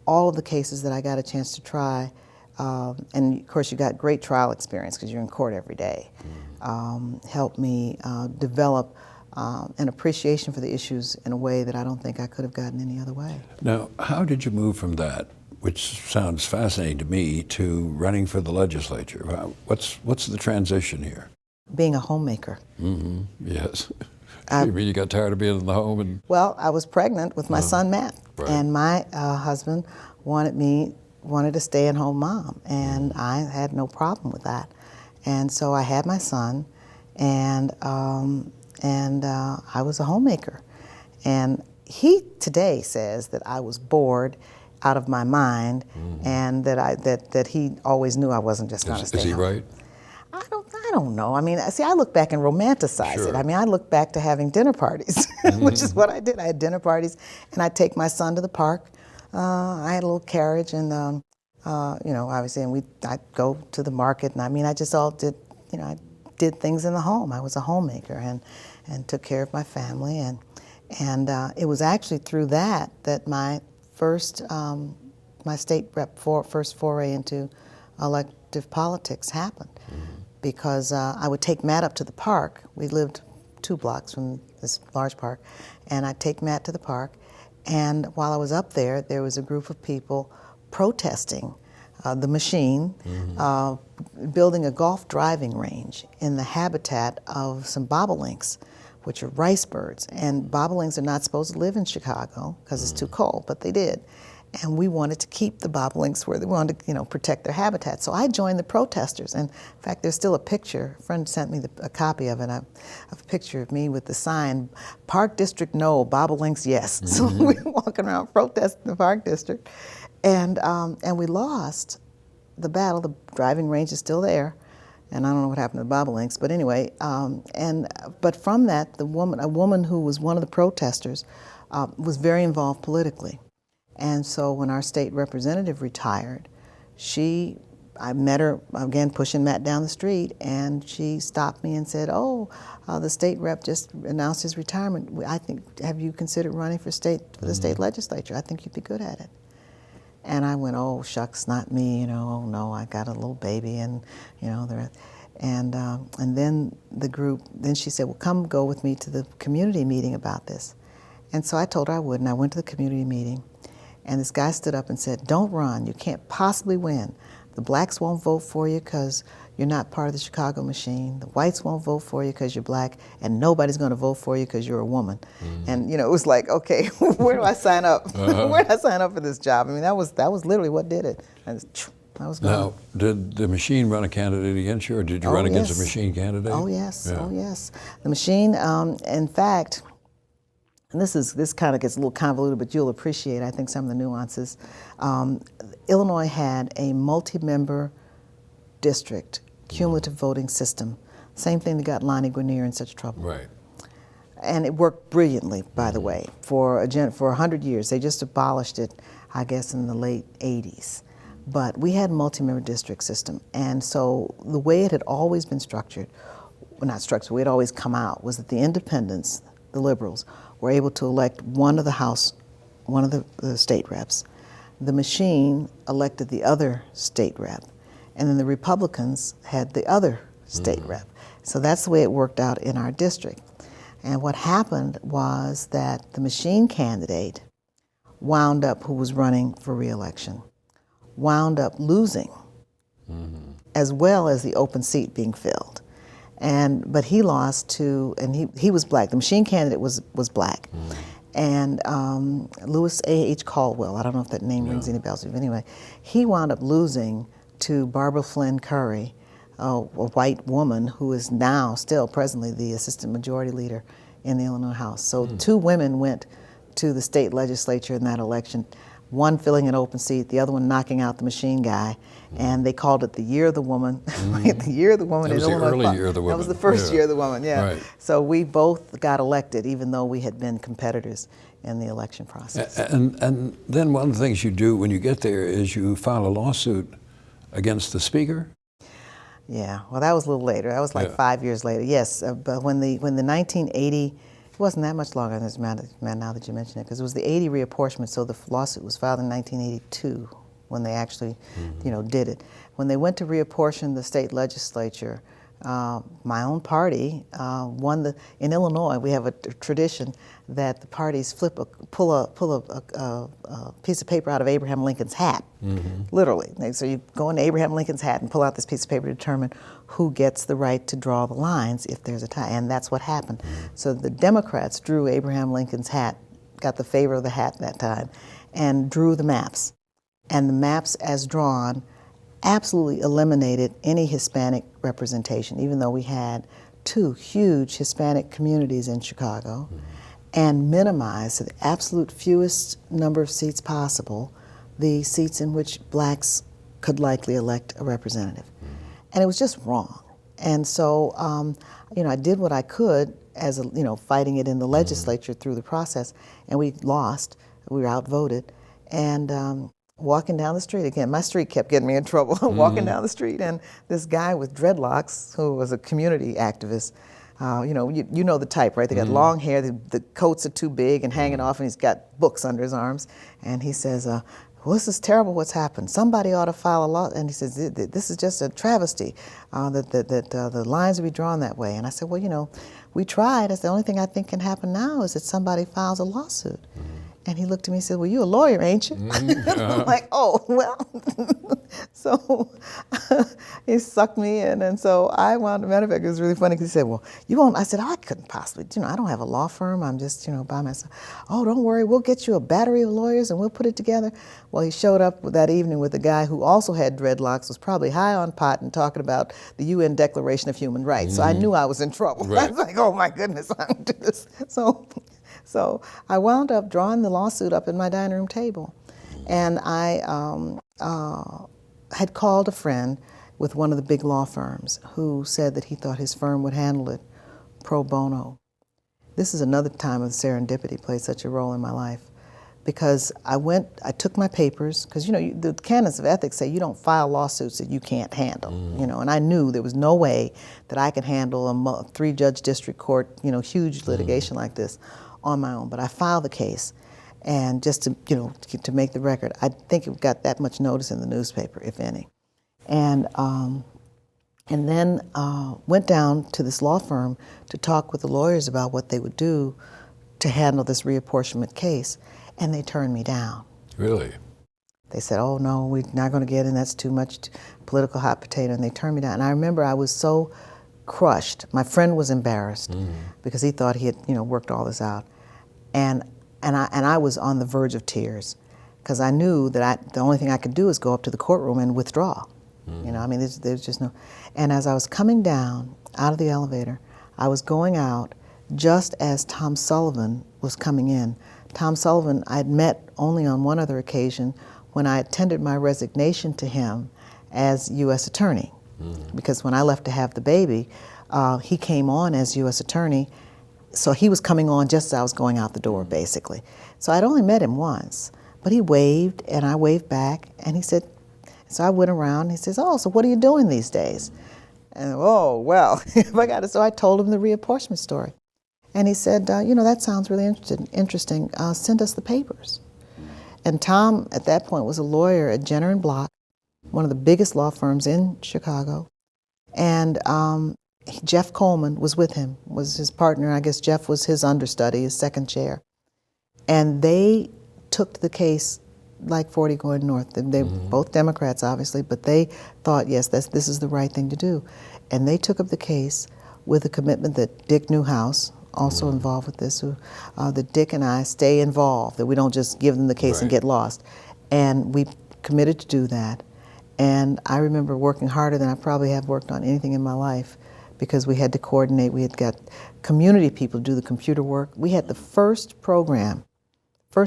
all of the cases that I got a chance to try. And of course, you got great trial experience because you're in court every day. Helped me develop an appreciation for the issues in a way that I don't think I could have gotten any other way. Now, how did you move from that, which sounds fascinating to me, to running for the legislature? What's the transition here? Being a homemaker. Yes. You mean you got tired of being in the home? And well, I was pregnant with my son Matt, right. and my husband wanted a stay-at-home mom, and I had no problem with that. And so I had my son, and I was a homemaker. And he today says that I was bored out of my mind, and that he always knew I wasn't just going to stay home. Is he right? I don't know. I mean, see, I look back and romanticize it. I mean, I look back to having dinner parties, which is what I did. I had dinner parties, and I'd take my son to the park. I had a little carriage, and obviously, and I'd go to the market, and I mean, I just all did, I did things in the home. I was a homemaker and took care of my family, and it was actually through that my first my state rep first foray into elective politics happened. Because I would take Matt up to the park. We lived 2 blocks from this large park, and I'd take Matt to the park, and while I was up there, there was a group of people protesting the machine, building a golf driving range in the habitat of some bobolinks, which are rice birds. And bobolinks are not supposed to live in Chicago because it's too cold, but they did. And we wanted to keep the bobolinks where they wanted to, protect their habitat. So I joined the protesters. And in fact, there's still a picture. A friend sent me a copy of it, a picture of me with the sign, Park District no, bobolinks yes. So we were walking around protesting the Park District. And we lost the battle. The driving range is still there. And I don't know what happened to the bobolinks, but anyway, but from that, a woman who was one of the protesters was very involved politically. And so when our state representative retired, I met her, again, pushing Matt down the street, and she stopped me and said, the state rep just announced his retirement. Have you considered running for the state legislature? I think you'd be good at it. And I went, oh, shucks, not me, oh no, I got a little baby, and, and then then she said, well, come go with me to the community meeting about this. And so I told her I would, and I went to the community meeting. And this guy stood up and said, don't run, you can't possibly win. The blacks won't vote for you because you're not part of the Chicago machine. The whites won't vote for you because you're black, and nobody's going to vote for you because you're a woman. And it was like, okay, where do I sign up? Where do I sign up for this job? I mean, that was literally what did it. I was gone. Now, did the machine run a candidate against you, or did you run against a machine candidate? Oh yes, oh yes. The machine, in fact. And this kind of gets a little convoluted, but you'll appreciate, I think, some of the nuances. Illinois had a multi-member district, cumulative voting system. Same thing that got Lonnie Guinier in such trouble. Right. And it worked brilliantly, by the way, for 100 years. They just abolished it, I guess, in the late 80s. But we had a multi-member district system. And so the way it had always been structured, well, not structured, the way it always come out, was that the independents, the liberals, were able to elect one of the state reps. The machine elected the other state rep, and then the Republicans had the other state rep. So that's the way it worked out in our district. And what happened was that the machine candidate wound up, who was running for re-election, wound up losing, as well as the open seat being filled. But he lost to, and he was black. The machine candidate was black. And Lewis A.H. Caldwell, I don't know if that name rings any bells, but anyway, he wound up losing to Barbara Flynn Curry, a white woman who is now still presently the assistant majority leader in the Illinois House. So 2 women went to the state legislature in that election, one filling an open seat, the other one knocking out the machine guy, and they called it the Year of the Woman. The Year of the Woman. That was the early Year of the Woman. That was the first Year of the Woman, yeah. Right. So we both got elected, even though we had been competitors in the election process. And then one of the things you do when you get there is you file a lawsuit against the speaker? Yeah, well, that was a little later. That was like 5 years later. Yes, but when the 1980, it wasn't that much longer than this matter now that you mention it, because it was the 80 reapportionment, so the lawsuit was filed in 1982 when they actually, did it. When they went to reapportion the state legislature, my own party won in Illinois, we have a tradition that the parties pull a piece of paper out of Abraham Lincoln's hat, literally. So you go into Abraham Lincoln's hat and pull out this piece of paper to determine who gets the right to draw the lines if there's a tie, and that's what happened. So the Democrats drew Abraham Lincoln's hat, got the favor of the hat that time, and drew the maps. And the maps as drawn absolutely eliminated any Hispanic representation, even though we had 2 huge Hispanic communities in Chicago, and minimized to the absolute fewest number of seats possible the seats in which blacks could likely elect a representative. And it was just wrong. And so, I did what I could as fighting it in the legislature through the process, and we lost. We were outvoted. And walking down the street again, my street kept getting me in trouble. Walking down the street, and this guy with dreadlocks, who was a community activist, you know the type, right? They got long hair, the coats are too big and hanging off, and he's got books under his arms. And he says, well, this is terrible what's happened. Somebody ought to file a law. And he says, this is just a travesty, that the lines will be drawn that way. And I said, well, we tried. That's the only thing I think can happen now is that somebody files a lawsuit. And he looked at me and said, well, you a lawyer, ain't you? I'm like, oh, well. So he sucked me in. And so I wound up, matter of fact, it was really funny because he said, well, you won't. I said, I couldn't possibly, I don't have a law firm. I'm just, by myself. Oh, don't worry. We'll get you a battery of lawyers and we'll put it together. Well, he showed up that evening with a guy who also had dreadlocks, was probably high on pot and talking about the UN Declaration of Human Rights. So I knew I was in trouble. Right. I was like, oh my goodness, I don't do this. So I wound up drawing the lawsuit up in my dining room table. And I had called a friend with one of the big law firms who said that he thought his firm would handle it pro bono. This is another time of serendipity played such a role in my life, because I took my papers, because the canons of ethics say you don't file lawsuits that you can't handle, and I knew there was no way that I could handle a 3-judge district court, huge litigation like this on my own. But I filed the case, and just to make the record, I think it got that much notice in the newspaper, if any. And then went down to this law firm to talk with the lawyers about what they would do to handle this reapportionment case, and they turned me down. Really? They said, oh no, we're not going to get in, that's too much political hot potato, and they turned me down. And I remember I was so crushed. My friend was embarrassed because he thought he had worked all this out. And I was on the verge of tears, because I knew that the only thing I could do is go up to the courtroom and withdraw. There's just no. And as I was coming down out of the elevator, I was going out just as Tom Sullivan was coming in. Tom Sullivan I'd met only on one other occasion, when I tendered my resignation to him as U.S. Attorney. Because when I left to have the baby, he came on as U.S. Attorney. So he was coming on just as I was going out the door, basically. So I'd only met him once, but he waved and I waved back, and he said, so I went around and he says, oh, so what are you doing these days? And oh, well, if I got it. So I told him the reapportionment story. And he said, that sounds really interesting. Send us the papers. And Tom, at that point, was a lawyer at Jenner and Block, one of the biggest law firms in Chicago. And Jeff Coleman was with him, was his partner. I guess Jeff was his understudy, his second chair. And they took the case like 40 going north. They were both Democrats, obviously, but they thought, yes, this is the right thing to do. And they took up the case with a commitment that Dick Newhouse, also involved with this, that Dick and I stay involved, that we don't just give them the case and get lost. And we committed to do that. And I remember working harder than I probably have worked on anything in my life, because we had to coordinate. We had got community people do the computer work. We had the first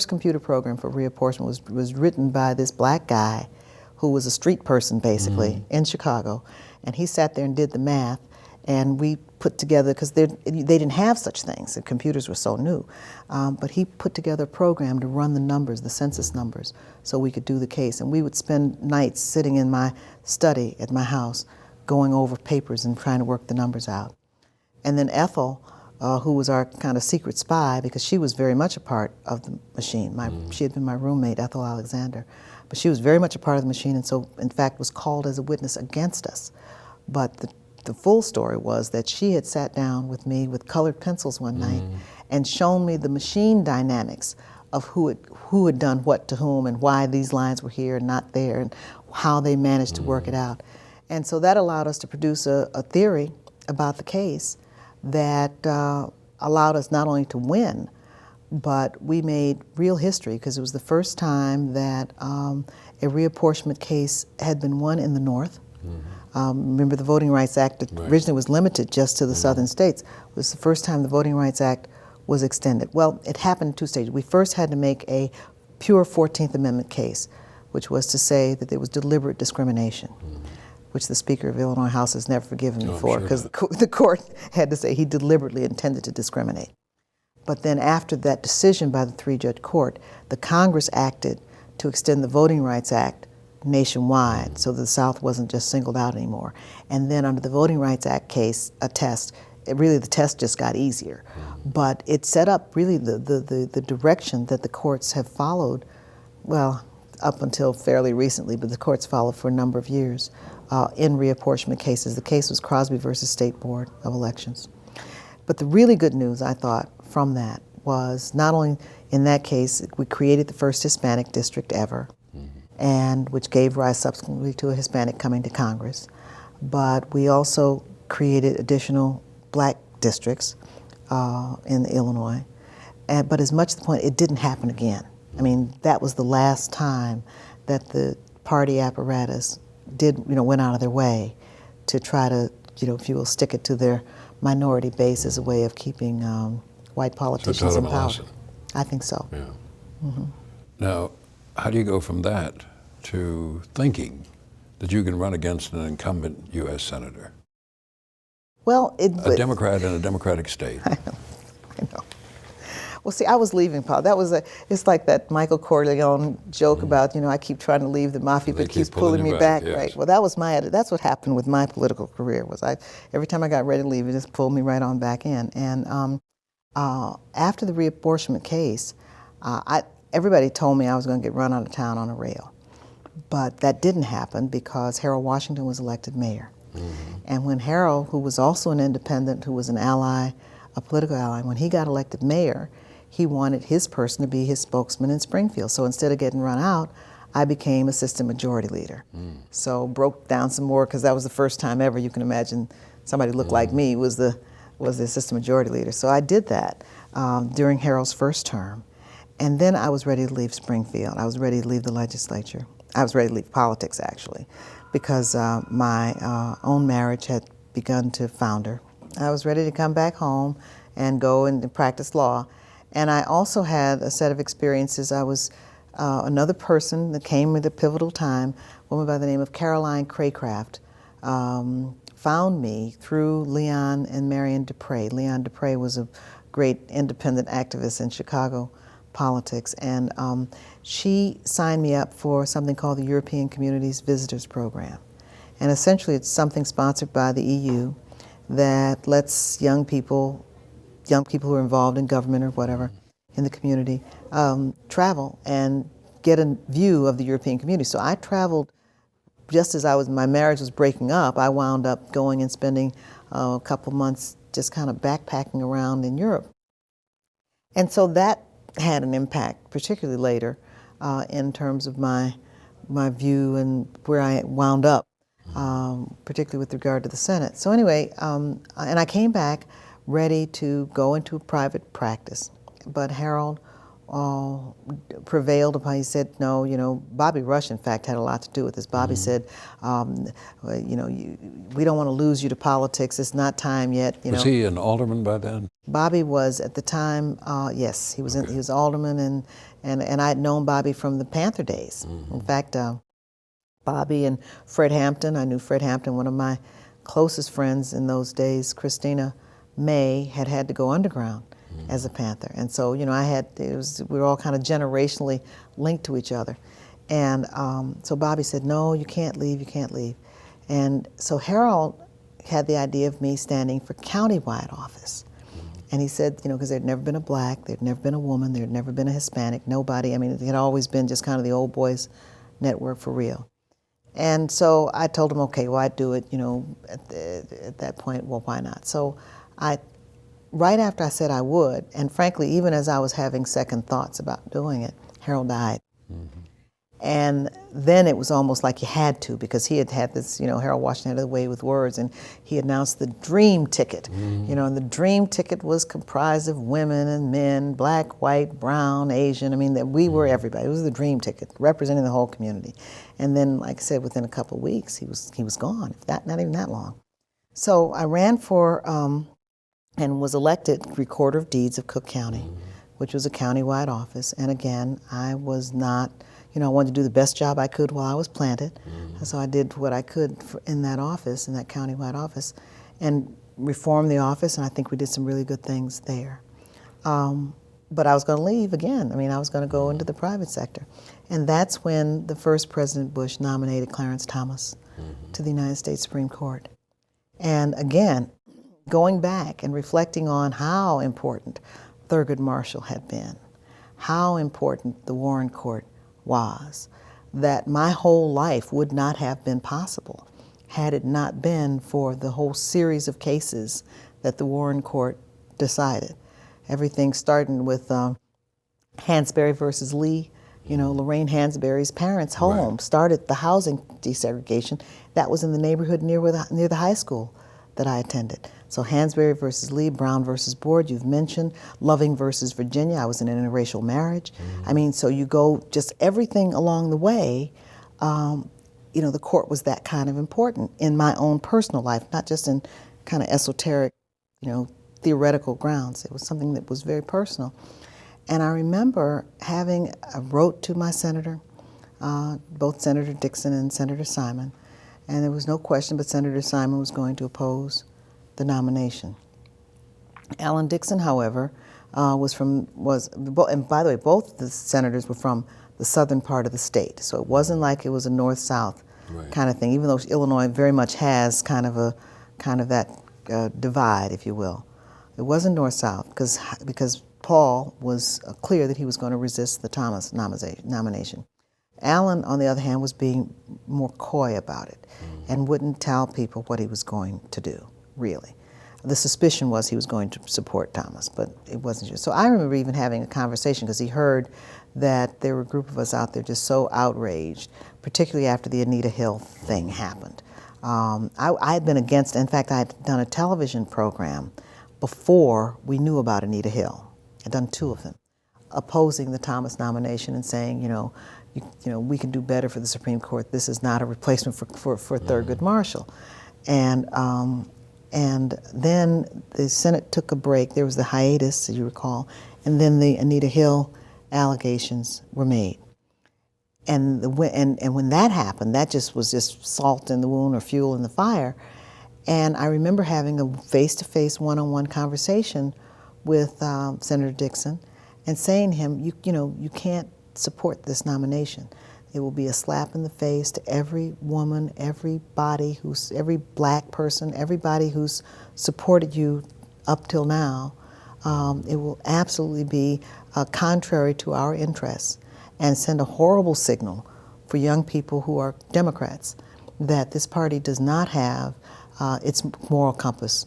computer program for reapportionment was written by this black guy who was a street person, basically, in Chicago. And he sat there and did the math, and we put together, because they didn't have such things, and computers were so new, but he put together a program to run the numbers, the census numbers, so we could do the case. And we would spend nights sitting in my study at my house, going over papers and trying to work the numbers out. And then Ethel, who was our kind of secret spy, because she was very much a part of the machine. She had been my roommate, Ethel Alexander, but she was very much a part of the machine, and so, in fact, was called as a witness against us. But the full story was that she had sat down with me with colored pencils one night and shown me the machine dynamics of who had done what to whom, and why these lines were here and not there, and how they managed to work it out. And so that allowed us to produce a theory about the case that allowed us not only to win, but we made real history, because it was the first time that a reapportionment case had been won in the North. Remember, the Voting Rights Act that originally was limited just to the southern states. It was the first time the Voting Rights Act was extended. Well, it happened in two stages. We first had to make a pure 14th Amendment case, which was to say that there was deliberate discrimination, which the Speaker of Illinois House has never forgiven me for, because the court had to say he deliberately intended to discriminate. But then after that decision by the 3-judge court, the Congress acted to extend the Voting Rights Act nationwide, so the South wasn't just singled out anymore. And then under the Voting Rights Act case, the test just got easier. But it set up really the direction that the courts have followed, well, up until fairly recently, but the courts followed for a number of years in reapportionment cases. The case was Crosby versus State Board of Elections. But the really good news, I thought, from that was not only in that case, we created the first Hispanic district ever, and which gave rise subsequently to a Hispanic coming to Congress. But we also created additional black districts in Illinois. But as much to the point, it didn't happen again. I mean, that was the last time that the party apparatus went out of their way to try to, if you will, stick it to their minority base as a way of keeping white politicians in power. I think so. Yeah. Now, how do you go from that to thinking that you can run against an incumbent U.S. senator? Well, a Democrat in a Democratic state. I know. Well, see, I was leaving politics. It's like that Michael Corleone joke about, I keep trying to leave the mafia, but it keeps pulling me back. Yes. Right. Well, that's what happened with my political career. Every time I got ready to leave, it just pulled me right on back in. And after the reapportionment case, everybody told me I was going to get run out of town on a rail, but that didn't happen because Harold Washington was elected mayor. And when Harold, who was also an independent, who was an ally, a political ally, when he got elected mayor, he wanted his person to be his spokesman in Springfield. So instead of getting run out, I became assistant majority leader. So broke down some more, because that was the first time ever you can imagine somebody looked like me was the assistant majority leader. So I did that during Harold's first term. And then I was ready to leave Springfield. I was ready to leave the legislature. I was ready to leave politics, actually, because my own marriage had begun to founder. I was ready to come back home and go and practice law. And I also had a set of experiences. I was another person that came at a pivotal time, a woman by the name of Caroline Craycraft, found me through Leon and Marion Dupre. Leon Dupre was a great independent activist in Chicago politics, and she signed me up for something called the European Communities Visitors Program. And essentially it's something sponsored by the EU that lets young people who are involved in government or whatever in the community travel and get a view of the European community. So I traveled just as my marriage was breaking up. I wound up going and spending a couple months just kind of backpacking around in Europe. And so that had an impact, particularly later, in terms of my view and where I wound up, particularly with regard to the Senate. So anyway, and I came back ready to go into private practice. But Harold prevailed upon, he said, no, Bobby Rush, in fact, had a lot to do with this. Bobby said, we don't want to lose you to politics. It's not time yet. Was he an alderman by then? Bobby was at the time, yes, he was he was alderman, and I had known Bobby from the Panther days. In fact, Bobby and Fred Hampton, I knew Fred Hampton, one of my closest friends in those days, Christina May, had to go underground as a Panther. And so, we were all kind of generationally linked to each other. And so Bobby said, no, you can't leave. And so Harold had the idea of me standing for countywide office. And he said, because there'd never been a black, there'd never been a woman, there'd never been a Hispanic, nobody. I mean, it had always been just kind of the old boys network for real. And so I told him, okay, well, I'd do it, at that point, well, why not? So right after I said I would, and frankly, even as I was having second thoughts about doing it, Harold died. And then it was almost like you had to, because he had this, Harold Washington had a way with words, and he announced the dream ticket, and the dream ticket was comprised of women and men, black, white, brown, Asian. I mean, that we were everybody. It was the dream ticket, representing the whole community. And then, like I said, within a couple of weeks, he was gone, not even that long. So I ran for, and was elected Recorder of Deeds of Cook County, which was a countywide office. And again, I was not, I wanted to do the best job I could while I was planted. So I did what I could in that office, in that countywide office, and reformed the office, and I think we did some really good things there. But I was going to leave again. I mean, I was going to go into the private sector. And that's when the first President Bush nominated Clarence Thomas to the United States Supreme Court. And again, going back and reflecting on how important Thurgood Marshall had been, how important the Warren Court was, that my whole life would not have been possible had it not been for the whole series of cases that the Warren Court decided. everything starting with Hansberry versus Lee. You know, Lorraine Hansberry's parents' home started the housing desegregation. That was in the neighborhood near the high school that I attended. So Hansberry versus Lee, Brown versus Board, you've mentioned. Loving versus Virginia, I was in an interracial marriage. I mean, so you go just everything along the way. You know, the court was that kind of important in my own personal life, not just in kind of esoteric, you know, theoretical grounds. It was something that was very personal. And I remember I wrote to my senator, both Senator Dixon and Senator Simon, and there was no question but Senator Simon was going to oppose the nomination. Alan Dixon, however, and by the way, both the senators were from the southern part of the state, so it wasn't like it was a north-south kind of thing, even though Illinois very much has kind of that divide, if you will. It wasn't north-south because Paul was clear that he was going to resist the Thomas nomination. Alan, on the other hand, was being more coy about it and wouldn't tell people what he was going to do, really. The suspicion was he was going to support Thomas, but it wasn't true. So I remember even having a conversation because he heard that there were a group of us out there just so outraged, particularly after the Anita Hill thing happened. I had been against, in fact, I had done a television program before we knew about Anita Hill. I'd done 2 of them, opposing the Thomas nomination and saying, you know, we can do better for the Supreme Court. This is not a replacement for Thurgood Marshall. And then the Senate took a break. There was the hiatus, as you recall, and then the Anita Hill allegations were made. And when that happened, that was just salt in the wound or fuel in the fire. And I remember having a face-to-face, one-on-one conversation with Senator Dixon and saying to him, you can't support this nomination. It will be a slap in the face to every woman, every black person, everybody who's supported you up till now. It will absolutely be contrary to our interests and send a horrible signal for young people who are Democrats that this party does not have its moral compass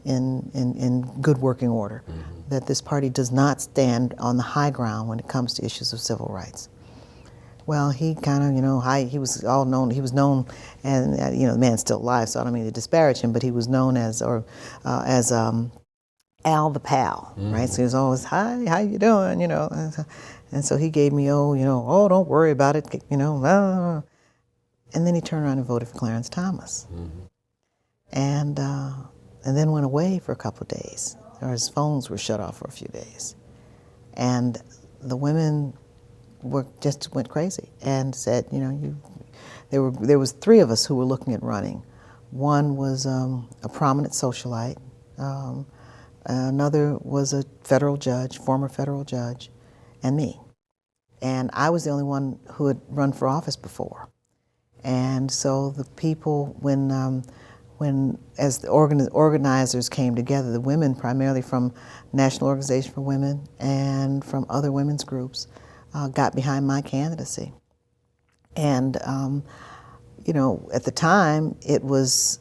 in good working order, that this party does not stand on the high ground when it comes to issues of civil rights. Well, he kind of, he was known, and the man's still alive, so I don't mean to disparage him, but he was known as Al the Pal, right? So he was always, hi, how you doing, and so he gave me, don't worry about it, and then he turned around and voted for Clarence Thomas. And then went away for a couple of days, or his phones were shut off for a few days. And the women went crazy and said, there was 3 of us who were looking at running. One was a prominent socialite, another was a former federal judge, and me. And I was the only one who had run for office before. And so the people, as the organizers came together, the women primarily from National Organization for Women and from other women's groups, got behind my candidacy. And, at the time it was,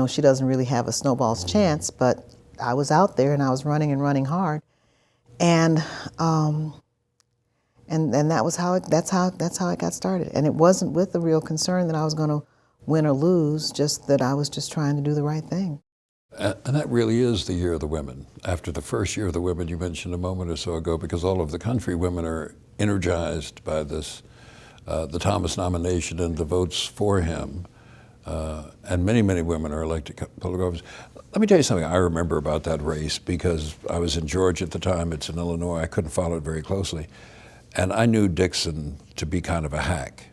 she doesn't really have a snowball's chance, but I was out there and I was running and running hard. And that's how it got started. And it wasn't with the real concern that I was going to win or lose, just that I was just trying to do the right thing. And that really is the year of the women. After the first year of the women you mentioned a moment or so ago, because all of the country women are energized by this, the Thomas nomination and the votes for him. And many, many women are elected to public office. Let me tell you something I remember about that race, because I was in Georgia at the time, it's in Illinois, I couldn't follow it very closely. And I knew Dixon to be kind of a hack.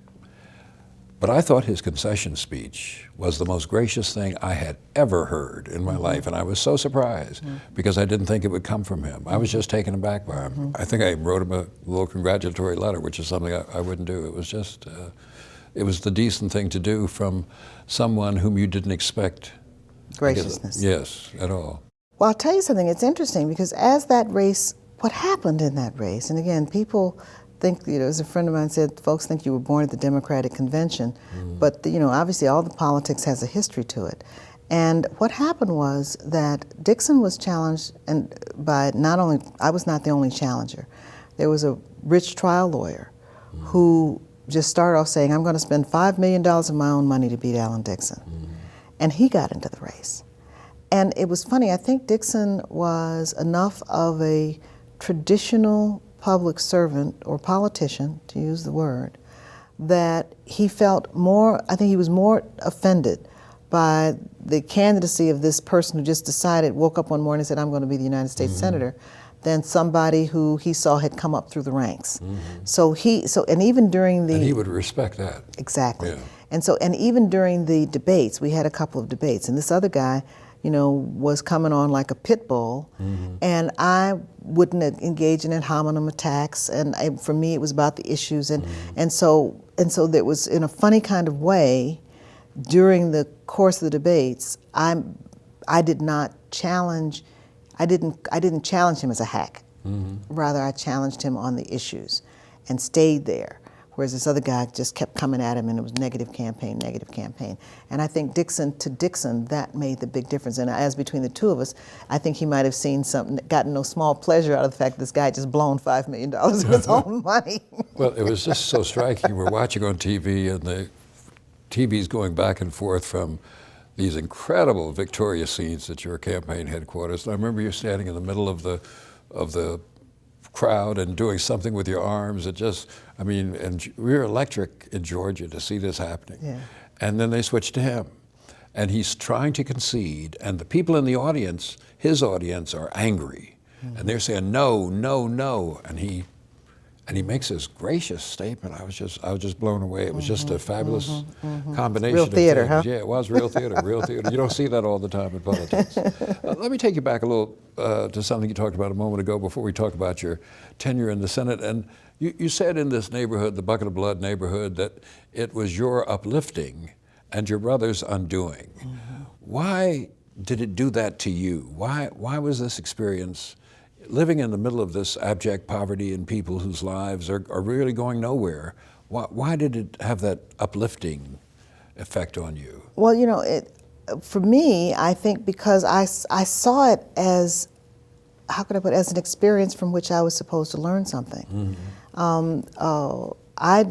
But I thought his concession speech was the most gracious thing I had ever heard in my life, and I was so surprised because I didn't think it would come from him. I was just taken aback by him. I think I wrote him a little congratulatory letter, which is something I wouldn't do. It was just, it was the decent thing to do from someone whom you didn't expect. Graciousness. Yes, at all. Well, I'll tell you something, it's interesting because as that race, what happened in that race, and again, people think, as a friend of mine said, folks think you were born at the Democratic Convention, but obviously all the politics has a history to it. And what happened was that Dixon was challenged, and by not only, I was not the only challenger. There was a rich trial lawyer who just started off saying, I'm going to spend $5 million of my own money to beat Alan Dixon. And he got into the race. And it was funny, I think Dixon was enough of a traditional public servant or politician, to use the word, that he felt more, I think he was more offended by the candidacy of this person who just decided, woke up one morning and said, I'm going to be the United States Senator, than somebody who he saw had come up through the ranks. So and even during the— And he would respect that. Exactly. Yeah. And even during the debates, we had a couple of debates, and this other guy, was coming on like a pit bull, and I wouldn't engage in ad hominem attacks, and for me it was about the issues, and so there was, in a funny kind of way, during the course of the debates, I didn't challenge him as a hack. Rather, I challenged him on the issues and stayed there. Whereas this other guy just kept coming at him, and it was negative campaign. And I think Dixon, that made the big difference. And as between the two of us, I think he might have seen something, gotten no small pleasure out of the fact that this guy just blown $5 million of his own money. Well, it was just so striking. We're watching on TV, and the TV's going back and forth from these incredible victorious scenes at your campaign headquarters. And I remember you standing in the middle of the crowd and doing something with your arms. It just, and we were electric in Georgia to see this happening. Yeah. And then they switched to him. And he's trying to concede, and the people in the audience, his audience, are angry. And they're saying, no, no, no. And he makes this gracious statement. I was just blown away. It was just a fabulous combination Real theater, of things. huh? Yeah, it was real theater, real theater. You don't see that all the time in politics. Let me take you back a little to something you talked about a moment ago before we talk about your tenure in the Senate. And you said in this neighborhood, the Bucket of Blood neighborhood, that it was your uplifting and your brother's undoing. Why did it do that to you? Why was this experience, living in the middle of this abject poverty and people whose lives are really going nowhere, why did it have that uplifting effect on you? Well, for me, I think because I saw it as, how could I put it, as an experience from which I was supposed to learn something. I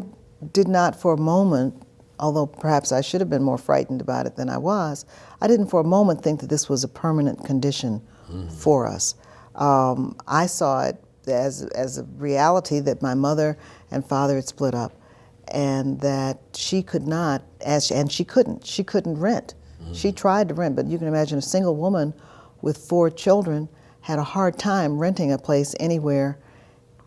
did not for a moment, although perhaps I should have been more frightened about it than I was, I didn't for a moment think that this was a permanent condition for us. I saw it as a reality that my mother and father had split up, and that she could not, she couldn't rent. She tried to rent, but you can imagine a single woman with 4 children had a hard time renting a place anywhere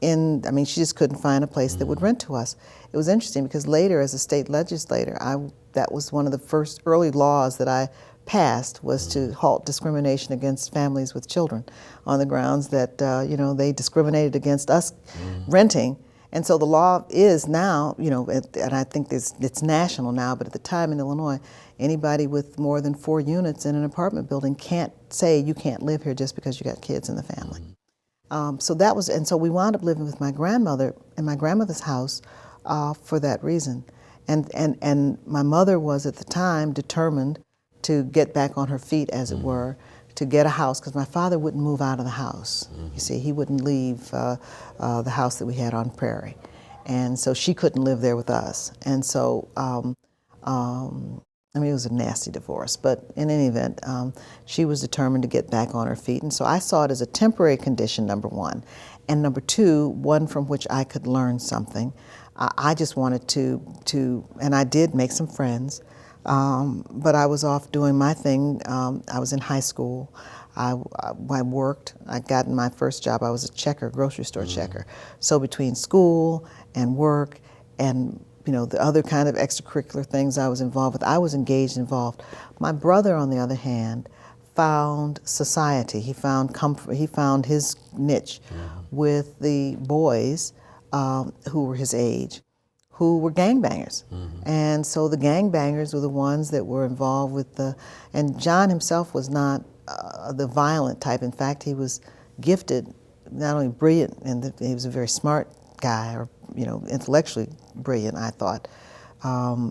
she just couldn't find a place that would rent to us. It was interesting because later, as a state legislator, that was one of the first early laws that I passed, was to halt discrimination against families with children on the grounds that they discriminated against us renting. And so the law is now, and I think it's national now, but at the time in Illinois, anybody with more than 4 units in an apartment building can't say you can't live here just because you got kids in the family. So we wound up living with my grandmother in my grandmother's house for that reason. And my mother was at the time determined to get back on her feet, as it were, to get a house, because my father wouldn't move out of the house. You see, he wouldn't leave the house that we had on Prairie. And so she couldn't live there with us. And so, it was a nasty divorce, but in any event, she was determined to get back on her feet. And so I saw it as a temporary condition, number one. And number two, one from which I could learn something. I just wanted to, and I did make some friends, but I was off doing my thing. I was in high school. I worked. I got in my first job. I was a checker, grocery store checker. So between school and work and the other kind of extracurricular things I was involved with, I was engaged, involved. My brother, on the other hand, found society. He found comfort. He found his niche with the boys who were his age, who were gangbangers. And so the gangbangers were the ones that were involved with and John himself was not the violent type. In fact, he was gifted, not only brilliant, and he was a very smart guy, or intellectually brilliant, I thought.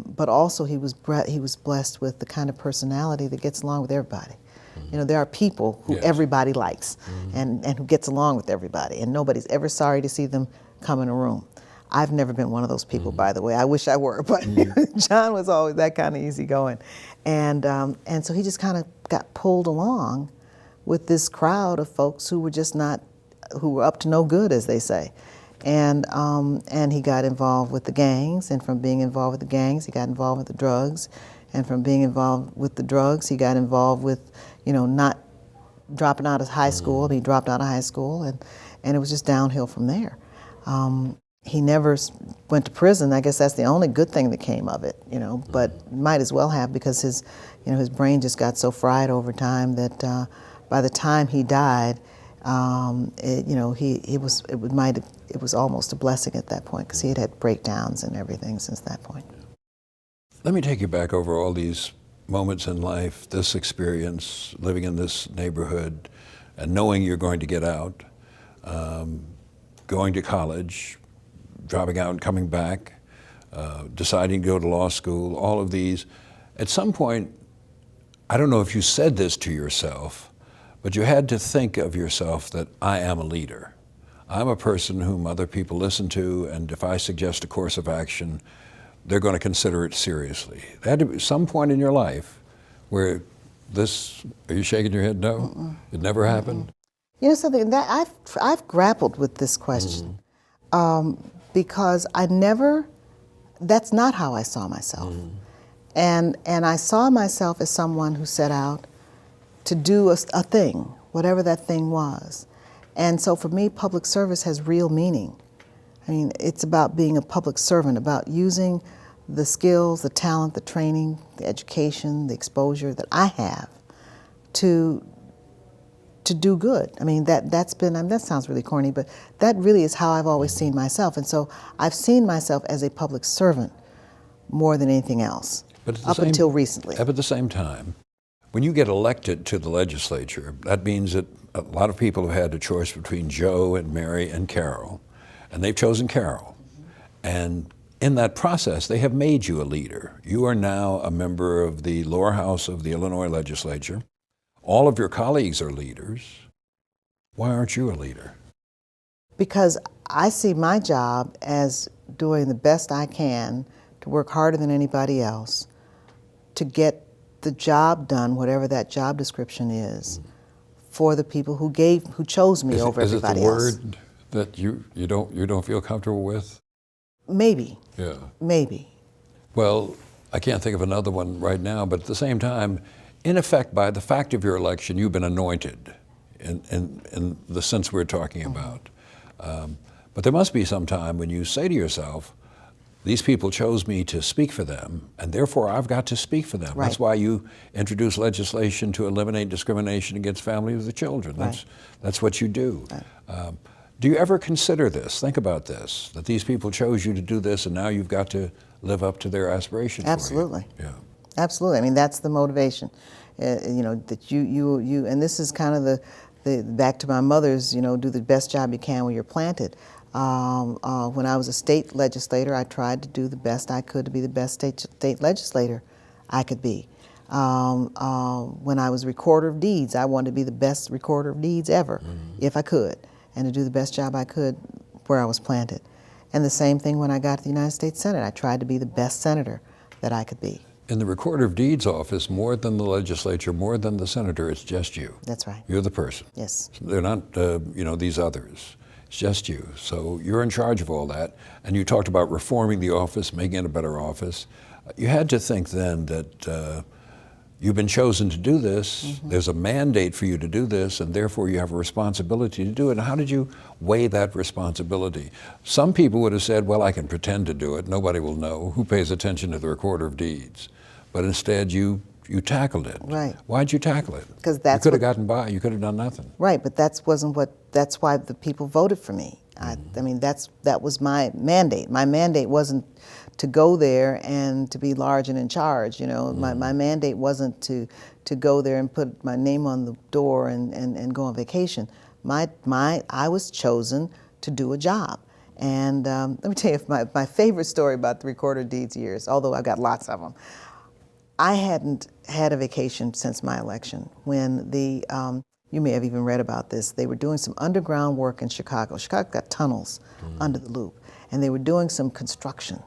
but also he was blessed with the kind of personality that gets along with everybody. You know, there are people who Yes. everybody likes and who gets along with everybody, and nobody's ever sorry to see them come in a room. I've never been one of those people, by the way. I wish I were, but John was always that kind of easygoing. And so he just kind of got pulled along with this crowd of folks who were just not, who were up to no good, as they say. And he got involved with the gangs, and from being involved with the gangs, he got involved with the drugs. And from being involved with the drugs, he got involved with, you know, not dropping out of high school. He dropped out of high school, and it was just downhill from there. He never went to prison. I guess that's the only good thing that came of it, you know, but might as well have, because his brain just got so fried over time that by the time he died, it was almost a blessing at that point, because he had had breakdowns and everything since that point. Let me take you back over all these moments in life, this experience, living in this neighborhood, and knowing you're going to get out, going to college, dropping out and coming back, deciding to go to law school, all of these. At some point, I don't know if you said this to yourself, but you had to think of yourself that I am a leader. I'm a person whom other people listen to, and if I suggest a course of action, they're going to consider it seriously. There had to be some point in your life where this, are you shaking your head no? It never happened? You know something, that I've grappled with this question because that's not how I saw myself. And I saw myself as someone who set out to do a thing, whatever that thing was. And so for me, public service has real meaning. I mean, it's about being a public servant, about using the skills, the talent, the training, the education, the exposure that I have to do good. I mean, that sounds really corny, but that really is how I've always seen myself. And so I've seen myself as a public servant more than anything else, until recently. At the same time, when you get elected to the legislature, that means that a lot of people have had a choice between Joe and Mary and Carol, and they've chosen Carol. And in that process, they have made you a leader. You are now a member of the lower house of the Illinois legislature. All of your colleagues are leaders. Why aren't you a leader? Because I see my job as doing the best I can to work harder than anybody else to get the job done, whatever that job description is, for the people who chose me over everybody else. Is it the word that you don't feel comfortable with? Maybe. Yeah. Maybe. Well, I can't think of another one right now, but at the same time, in effect, by the fact of your election, you've been anointed in the sense we're talking about. But there must be some time when you say to yourself, these people chose me to speak for them, and therefore I've got to speak for them. Right. That's why you introduce legislation to eliminate discrimination against families with children. That's what you do. Right. Do you ever consider this, think about this, that these people chose you to do this and now you've got to live up to their aspirations? Absolutely. For you? Yeah. Absolutely. I mean, that's the motivation. That you, and this is kind of the back to my mother's, do the best job you can when you're planted. When I was a state legislator, I tried to do the best I could to be the best state legislator I could be. When I was recorder of deeds, I wanted to be the best recorder of deeds ever, if I could, and to do the best job I could where I was planted. And the same thing when I got to the United States Senate. I tried to be the best senator that I could be. In the Recorder of Deeds office, more than the legislature, more than the senator, it's just you. That's right. You're the person. Yes. They're not, these others. It's just you. So you're in charge of all that. And you talked about reforming the office, making it a better office. You had to think then that you've been chosen to do this. There's a mandate for you to do this, and therefore you have a responsibility to do it. And how did you weigh that responsibility? Some people would have said, well, I can pretend to do it. Nobody will know. Who pays attention to the Recorder of Deeds? But instead, you tackled it. Right. Why'd you tackle it? Because that's you could have gotten by. You could have done nothing. Right, but that's why the people voted for me. I mean, that was my mandate. My mandate wasn't to go there and to be large and in charge. My mandate wasn't to go there and put my name on the door and go on vacation. I was chosen to do a job, And let me tell you my favorite story about the Recorder of Deeds years, although I've got lots of them. I hadn't had a vacation since my election when you may have even read about this, they were doing some underground work in Chicago. Chicago got tunnels under the loop, and they were doing some construction.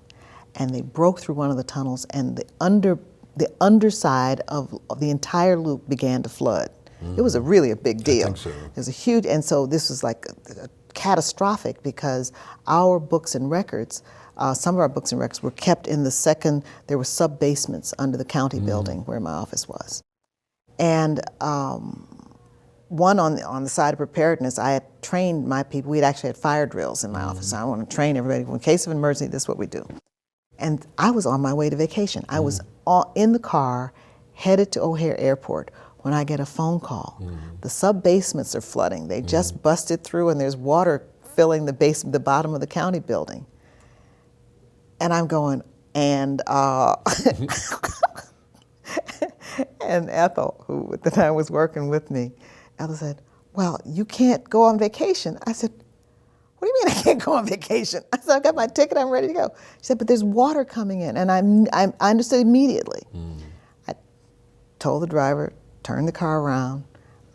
And they broke through one of the tunnels, and the underside of the entire loop began to flood. It was really a big deal. I think so. It was a huge, and so this was like catastrophic because our books and records, some of our books and records were kept in the second, there were sub-basements under the county building where my office was. And one on the side of preparedness, I had trained my people, we had actually had fire drills in my office. So I want to train everybody, in case of emergency, this is what we do. And I was on my way to vacation. I was in the car, headed to O'Hare Airport, when I get a phone call. The sub-basements are flooding. They just busted through and there's water filling the bottom of the county building. And I'm going, and and Ethel, who at the time was working with me, Ethel said, well, you can't go on vacation. I said, what do you mean I can't go on vacation? I said, I've got my ticket, I'm ready to go. She said, but there's water coming in. And I understood immediately. I told the driver, turn the car around.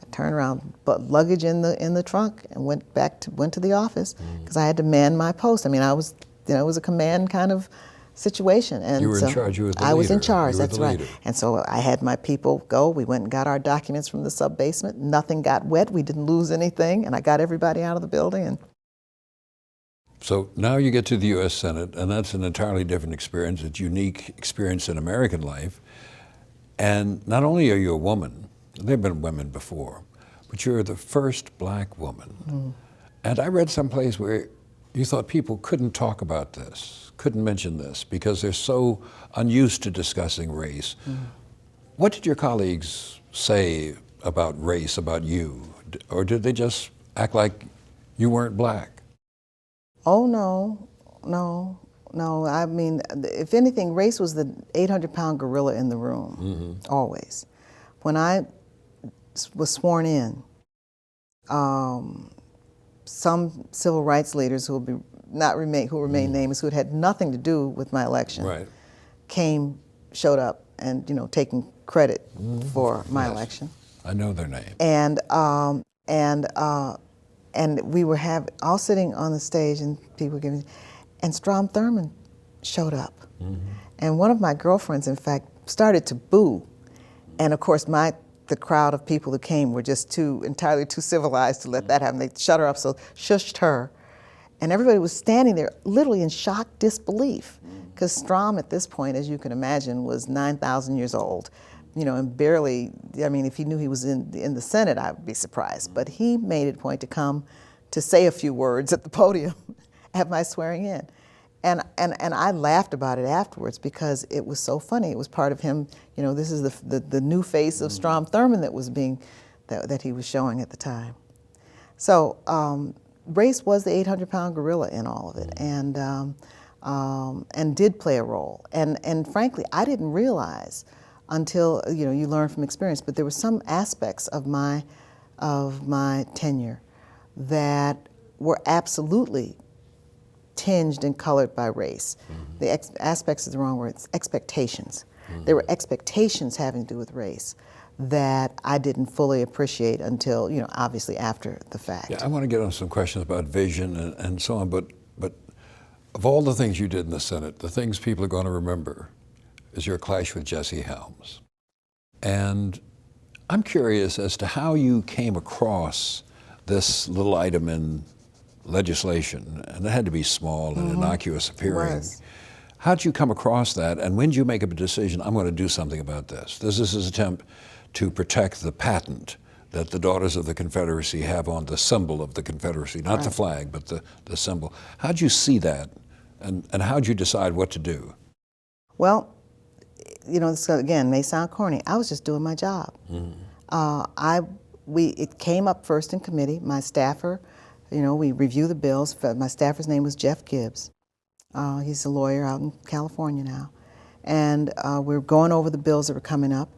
I turned around, put luggage in the trunk, and went to the office because I had to man my post. I mean, it was a command kind of situation. And You were so in charge, you were the leader. I was in charge, You were that's the right. leader. And so I had my people go. We went and got our documents from the sub-basement. Nothing got wet. We didn't lose anything. And I got everybody out of the building. And So now you get to the U.S. Senate, and that's an entirely different experience. It's a unique experience in American life. And not only are you a woman, there have been women before, but you're the first black woman. And I read someplace where you thought people couldn't talk about this, couldn't mention this, because they're so unused to discussing race. What did your colleagues say about race, about you? Or did they just act like you weren't black? oh, no. I mean, if anything, race was the 800-pound gorilla in the room, always. When I was sworn in, some civil rights leaders who remain nameless, who had nothing to do with my election, showed up and taking credit for my election. I know their name. And we were all sitting on the stage, and people were giving, and Strom Thurmond showed up. And one of my girlfriends, in fact, started to boo. And of course, the crowd of people who came were just entirely too civilized to let that happen. They shut her up, so shushed her. And everybody was standing there literally in shocked disbelief, because Strom at this point, as you can imagine, was 9,000 years old. And barely, I mean, if he knew he was in the Senate, I would be surprised. But he made it a point to come to say a few words at the podium at my swearing in. And I laughed about it afterwards because it was so funny. It was part of him, this is the new face of Strom Thurmond that he was showing at the time. So race was the 800-pound gorilla in all of it, and did play a role. And frankly, I didn't realize until you learn from experience. But there were some aspects of my tenure that were absolutely tinged and colored by race. The aspects is the wrong word. It's expectations. There were expectations having to do with race that I didn't fully appreciate until obviously after the fact. Yeah, I want to get on some questions about vision and so on. But of all the things you did in the Senate, the things people are going to remember is your clash with Jesse Helms. And I'm curious as to how you came across this little item in legislation, and it had to be small and innocuous appearing. How did you come across that, and when did you make a decision, I'm going to do something about this? This is his attempt to protect the patent that the Daughters of the Confederacy have on the symbol of the Confederacy, not the flag, but the symbol. How did you see that, and how did you decide what to do? Well, this again may sound corny. I was just doing my job. It came up first in committee. My staffer, we review the bills. My staffer's name was Jeff Gibbs. He's a lawyer out in California now. And we're going over the bills that were coming up,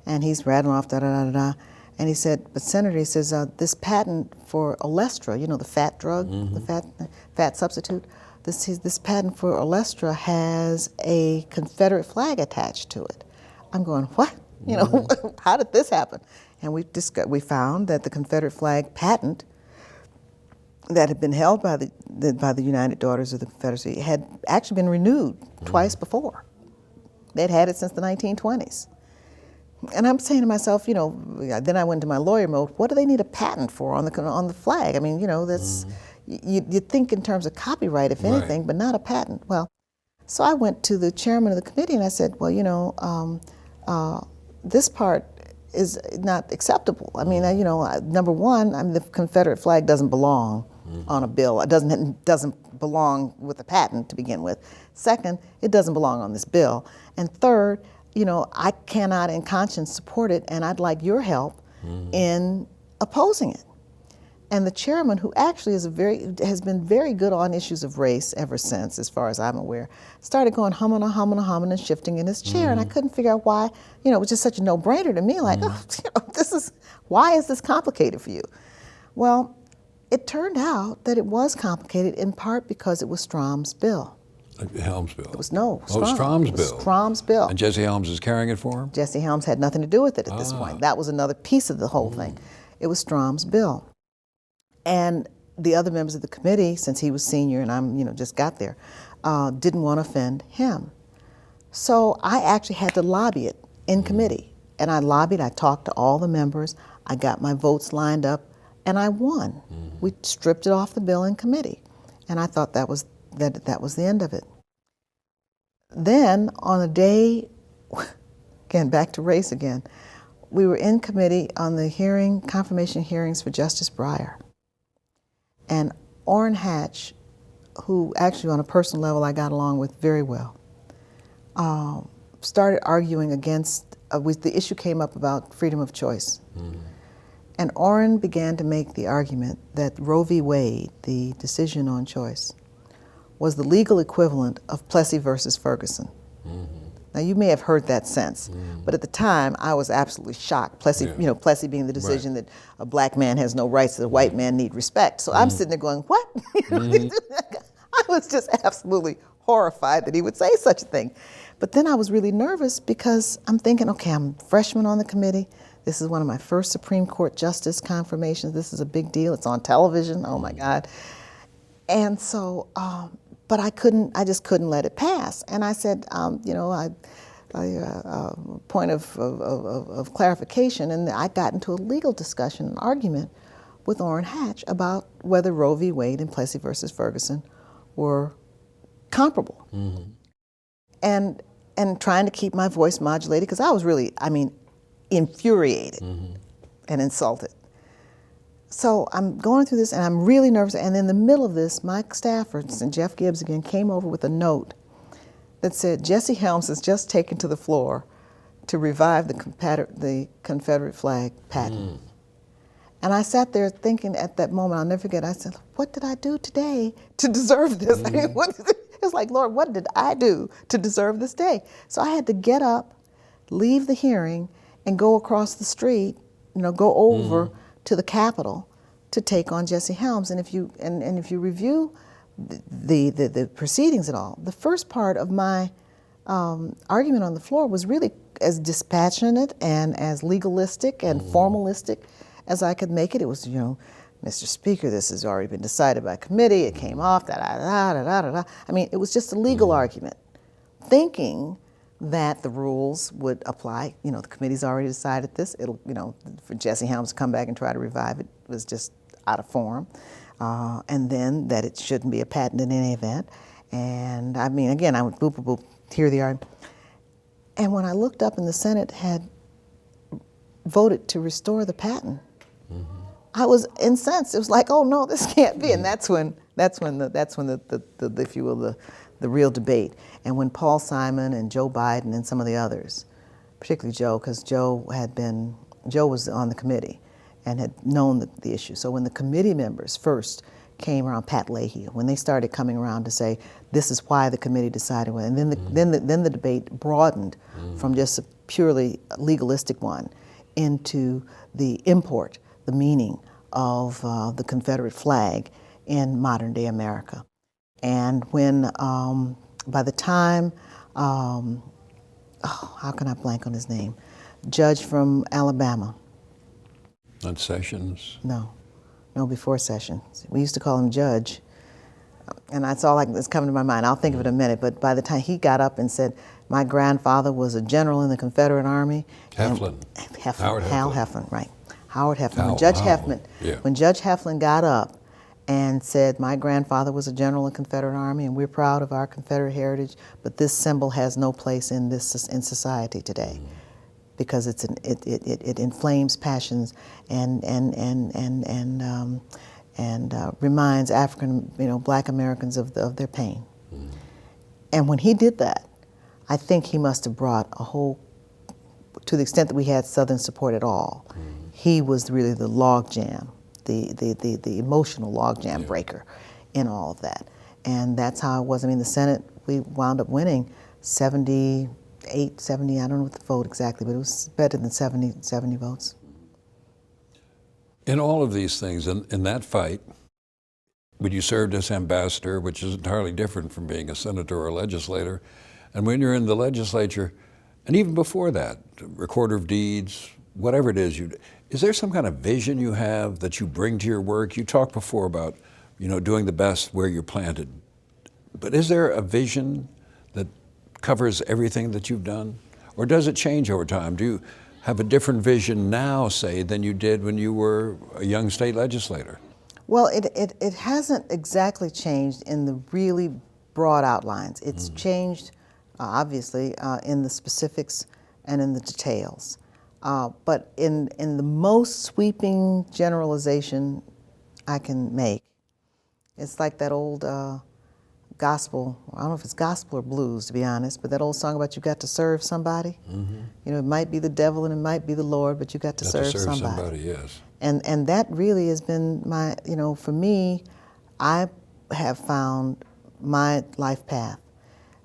and he's rattling off da-da-da-da-da. And he said, but Senator, he says, this patent for Olestra, you know, the fat drug, the fat substitute, this patent for Olestra has a Confederate flag attached to it. I'm going, what? You know, how did this happen? And we found that the Confederate flag patent that had been held by the United Daughters of the Confederacy had actually been renewed twice before. They'd had it since the 1920s. And I'm saying to myself, you know, then I went into my lawyer mode. What do they need a patent for on the flag? I mean, you know, that's you think in terms of copyright, if anything, but not a patent. Well, so I went to the chairman of the committee and I said, well, you know, this part is not acceptable. I mean, you know, number one, I mean, the Confederate flag doesn't belong on a bill. It doesn't belong with a patent to begin with. Second, it doesn't belong on this bill. And third, you know, I cannot in conscience support it, and I'd like your help in opposing it. And the chairman, who actually has been very good on issues of race ever since, as far as I'm aware, started going humming and shifting in his chair, and I couldn't figure out why. You know, it was just such a no-brainer to me. Like, oh, you know, why is this complicated for you? Well, it turned out that it was complicated in part because it was Strom's bill. Helms' bill. It was Strom's bill. Strom's bill. And Jesse Helms is carrying it for him? Jesse Helms had nothing to do with it at this point. That was another piece of the whole thing. It was Strom's bill. And the other members of the committee, since he was senior and I'm, you know, just got there, didn't want to offend him. So I actually had to lobby it in committee. And I lobbied, I talked to all the members, I got my votes lined up, and I won. We stripped it off the bill in committee. And I thought that was the end of it. Then on a day, again, back to race again, we were in committee on the confirmation hearings for Justice Breyer. And Orrin Hatch, who actually on a personal level I got along with very well, started arguing against, the issue came up about freedom of choice. And Orrin began to make the argument that Roe v. Wade, the decision on choice, was the legal equivalent of Plessy versus Ferguson. Now you may have heard that since, but at the time I was absolutely shocked. Plessy, you know, Plessy being the decision that a black man has no rights, that a white man need respect. So I'm sitting there going, what? I was just absolutely horrified that he would say such a thing. But then I was really nervous because I'm thinking, okay, I'm a freshman on the committee. This is one of my first Supreme Court justice confirmations. This is a big deal. It's on television. Oh my God. And so, but I just couldn't let it pass. And I said, you know, point of clarification, and I got into a legal discussion, an argument with Orrin Hatch about whether Roe v. Wade and Plessy versus Ferguson were comparable. And trying to keep my voice modulated, because I was really, I mean, infuriated and insulted. So I'm going through this and I'm really nervous, and in the middle of this, Mike Stafford and Jeff Gibbs again came over with a note that said, Jesse Helms has just taken to the floor to revive the Confederate flag patent. And I sat there thinking at that moment, I'll never forget, I said, what did I do today to deserve this? I mean, it was like, Lord, what did I do to deserve this day? So I had to get up, leave the hearing, and go across the street, you know, go over to the Capitol to take on Jesse Helms. And if you review the proceedings at all, the first part of my argument on the floor was really as dispassionate and as legalistic and formalistic as I could make it. It was, you know, Mr. Speaker, this has already been decided by committee. It came off, da-da-da-da-da-da. I mean, it was just a legal argument, thinking that the rules would apply. You know, the committee's already decided this. It'll, you know, for Jesse Helms to come back and try to revive it was just out of form. And then that it shouldn't be a patent in any event. And I mean, again, I would boop, boop, boop, hear the argument. And when I looked up and the Senate had voted to restore the patent, I was incensed. It was like, oh no, this can't be. And that's when the if you will, the real debate. And when Paul Simon and Joe Biden and some of the others, particularly Joe, because Joe was on the committee and had known the issue. So when the committee members first came around, Pat Leahy, when they started coming around to say, this is why the committee decided, and then the debate broadened from just a purely legalistic one into the import, the meaning of the Confederate flag in modern day America. And when, by the time, how can I blank on his name? Judge from Alabama. Not Sessions? No, before Sessions. We used to call him Judge. And that's all that's coming to my mind. I'll think of it in a minute. But by the time he got up and said, my grandfather was a general in the Confederate Army. Heflin. Howard Hal Heflin. Heflin, right. Howard Heflin. Yeah. When Judge Heflin got up and said, my grandfather was a general in the Confederate Army, and we're proud of our Confederate heritage, but this symbol has no place in society today. Because it inflames passions and reminds Black Americans of their pain. And when he did that, I think he must have brought to the extent that we had Southern support at all, he was really the logjam, the emotional logjam breaker in all of that. And that's how it was. I mean, the Senate, we wound up winning 78, 70, I don't know what the vote exactly, but it was better than 70 votes. In all of these things, in that fight, when you served as ambassador, which is entirely different from being a senator or a legislator, and when you're in the legislature, and even before that, recorder of deeds, whatever it is, is there some kind of vision you have that you bring to your work? You talked before about, doing the best where you're planted. But is there a vision that covers everything that you've done? Or does it change over time? Do you have a different vision now, say, than you did when you were a young state legislator? Well, it hasn't exactly changed in the really broad outlines. It's changed, obviously, in the specifics and in the details. But in the most sweeping generalization I can make, it's like that old gospel, I don't know if it's gospel or blues, to be honest, but that old song about you got to serve somebody. It might be the devil and it might be the Lord, but you got to serve somebody. Yes. And that really has been my, for me, I have found my life path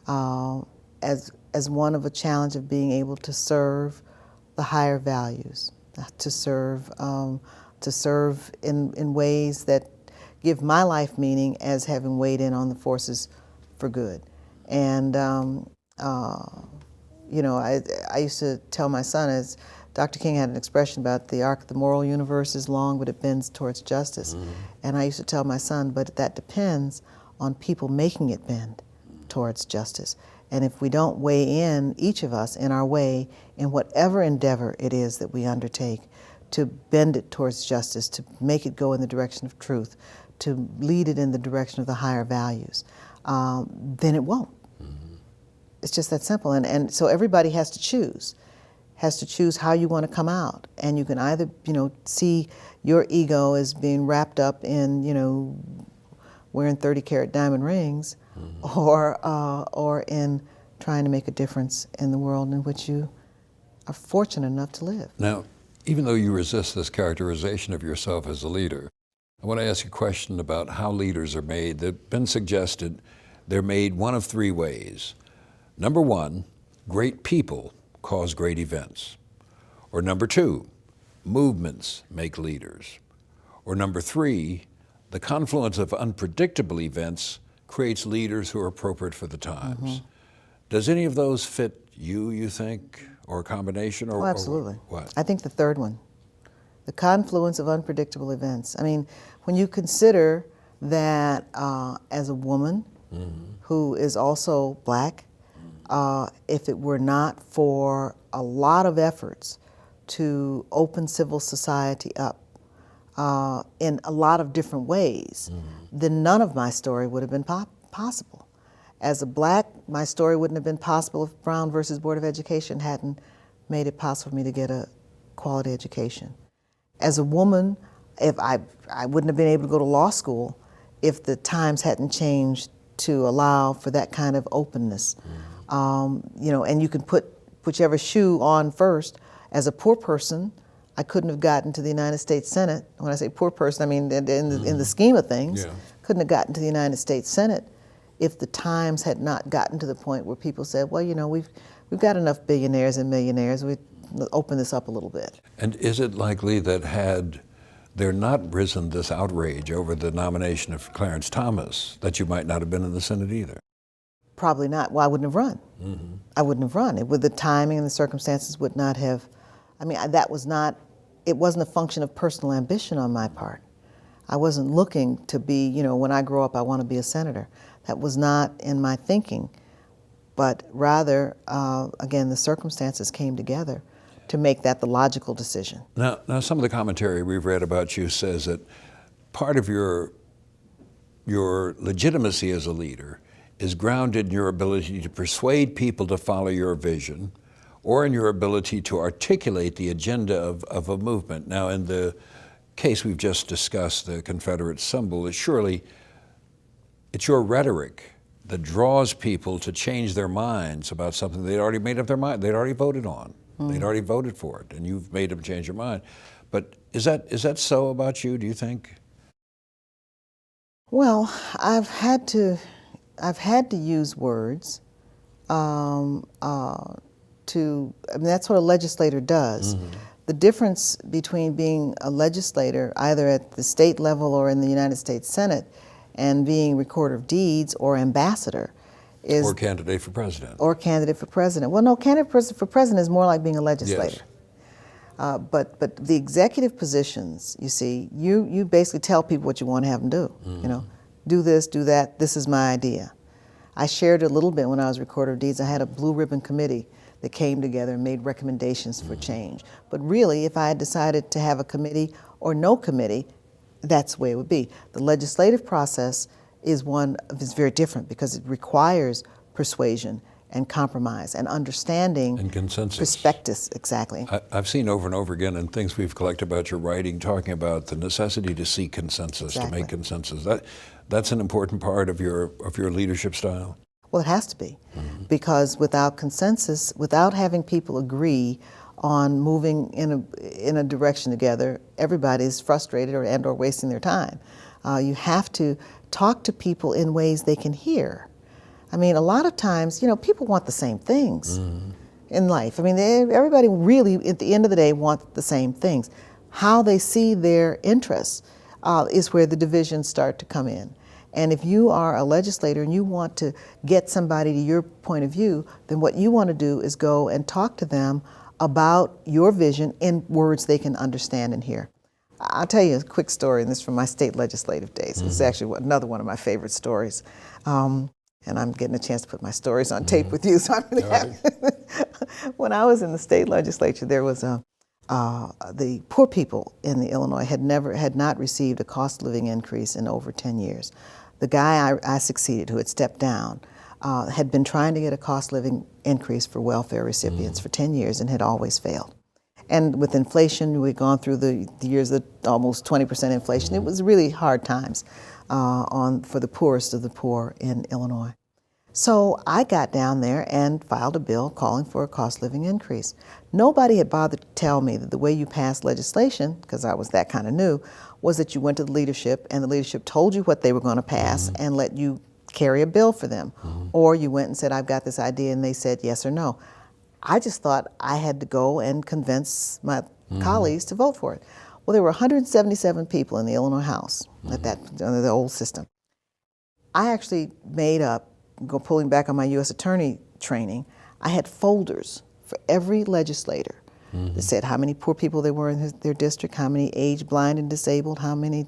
as one of a challenge of being able to serve the higher values, to serve in ways that give my life meaning as having weighed in on the forces for good. And, I used to tell my son, as Dr. King had an expression about the arc of the moral universe is long, but it bends towards justice. And I used to tell my son, but that depends on people making it bend towards justice. And if we don't weigh in, each of us, in our way, in whatever endeavor it is that we undertake, to bend it towards justice, to make it go in the direction of truth, to lead it in the direction of the higher values, then it won't. It's just that simple. And so everybody has to choose how you want to come out. And you can either, see your ego as being wrapped up in, wearing 30-carat diamond rings, or in trying to make a difference in the world in which you are fortunate enough to live. Now, even though you resist this characterization of yourself as a leader, I want to ask you a question about how leaders are made. They've been suggested they're made one of three ways. Number one, great people cause great events. Or number two, movements make leaders. Or number three, the confluence of unpredictable events creates leaders who are appropriate for the times. Does any of those fit you think, or a combination? Or, absolutely. Or what? I think the third one, the confluence of unpredictable events. I mean, when you consider that as a woman who is also Black, if it were not for a lot of efforts to open civil society up in a lot of different ways, then none of my story would have been possible. As a Black, my story wouldn't have been possible if Brown versus Board of Education hadn't made it possible for me to get a quality education. As a woman, if I wouldn't have been able to go to law school if the times hadn't changed to allow for that kind of openness. And you can put whichever shoe on first. As a poor person, I couldn't have gotten to the United States Senate. When I say poor person, I mean in the scheme of things, couldn't have gotten to the United States Senate if the times had not gotten to the point where people said, well, we've got enough billionaires and millionaires. open this up a little bit. And is it likely that had there not risen this outrage over the nomination of Clarence Thomas, that you might not have been in the Senate either? Probably not. Well, I wouldn't have run. Mm-hmm. I wouldn't have run. With the timing and the circumstances would not have, that was not, it wasn't a function of personal ambition on my part. I wasn't looking to be, when I grow up, I want to be a senator. That was not in my thinking. But rather, again, the circumstances came together to make that the logical decision. Now, some of the commentary we've read about you says that part of your legitimacy as a leader is grounded in your ability to persuade people to follow your vision, or in your ability to articulate the agenda of a movement. Now, in the case we've just discussed, the Confederate symbol, surely it's your rhetoric that draws people to change their minds about something they'd already made up their mind, they'd already voted on. They'd already voted for it, and you've made them change their mind. But is that so about you, do you think? Well, I've had to use words that's what a legislator does. Mm-hmm. The difference between being a legislator, either at the state level or in the United States Senate, and being recorder of deeds or ambassador is... Or candidate for president. Or candidate for president. Well, no, candidate for president is more like being a legislator. Yes. But the executive positions, you see, you basically tell people what you want to have them do. Mm-hmm. Do this, do that, this is my idea. I shared a little bit when I was recorder of deeds. I had a blue ribbon committee that came together and made recommendations for change. But really, if I had decided to have a committee or no committee, that's the way it would be. The legislative process is very different because it requires persuasion and compromise and understanding and consensus. Perspectives, exactly. I've seen over and over again in things we've collected about your writing, talking about the necessity to seek consensus, exactly. To make consensus. That's an important part of your leadership style. Well, it has to be, because without consensus, without having people agree on moving in a direction together, everybody's frustrated or wasting their time. You have to talk to people in ways they can hear. A lot of times, people want the same things in life. Everybody really, at the end of the day, wants the same things. How they see their interests is where the divisions start to come in. And if you are a legislator and you want to get somebody to your point of view, then what you want to do is go and talk to them about your vision in words they can understand and hear. I'll tell you a quick story, and this is from my state legislative days. It's actually another one of my favorite stories. And I'm getting a chance to put my stories on tape with you, so I'm really happy. When I was in the state legislature, there was the poor people in the Illinois had not received a cost of living increase in over 10 years. The guy I succeeded, who had stepped down, had been trying to get a cost of living increase for welfare recipients for 10 years and had always failed. And with inflation, we'd gone through the years of almost 20% inflation. It was really hard times for the poorest of the poor in Illinois. So I got down there and filed a bill calling for a cost of living increase. Nobody had bothered to tell me that the way you passed legislation, because I was that kind of new, was that you went to the leadership and the leadership told you what they were going to pass and let you carry a bill for them. Or you went and said, I've got this idea, and they said yes or no. I just thought I had to go and convince my colleagues to vote for it. Well, there were 177 people in the Illinois House at that, under the old system. I actually made up, pulling back on my U.S. Attorney training, I had folders for every legislator that said how many poor people there were in their district, how many age blind and disabled, how many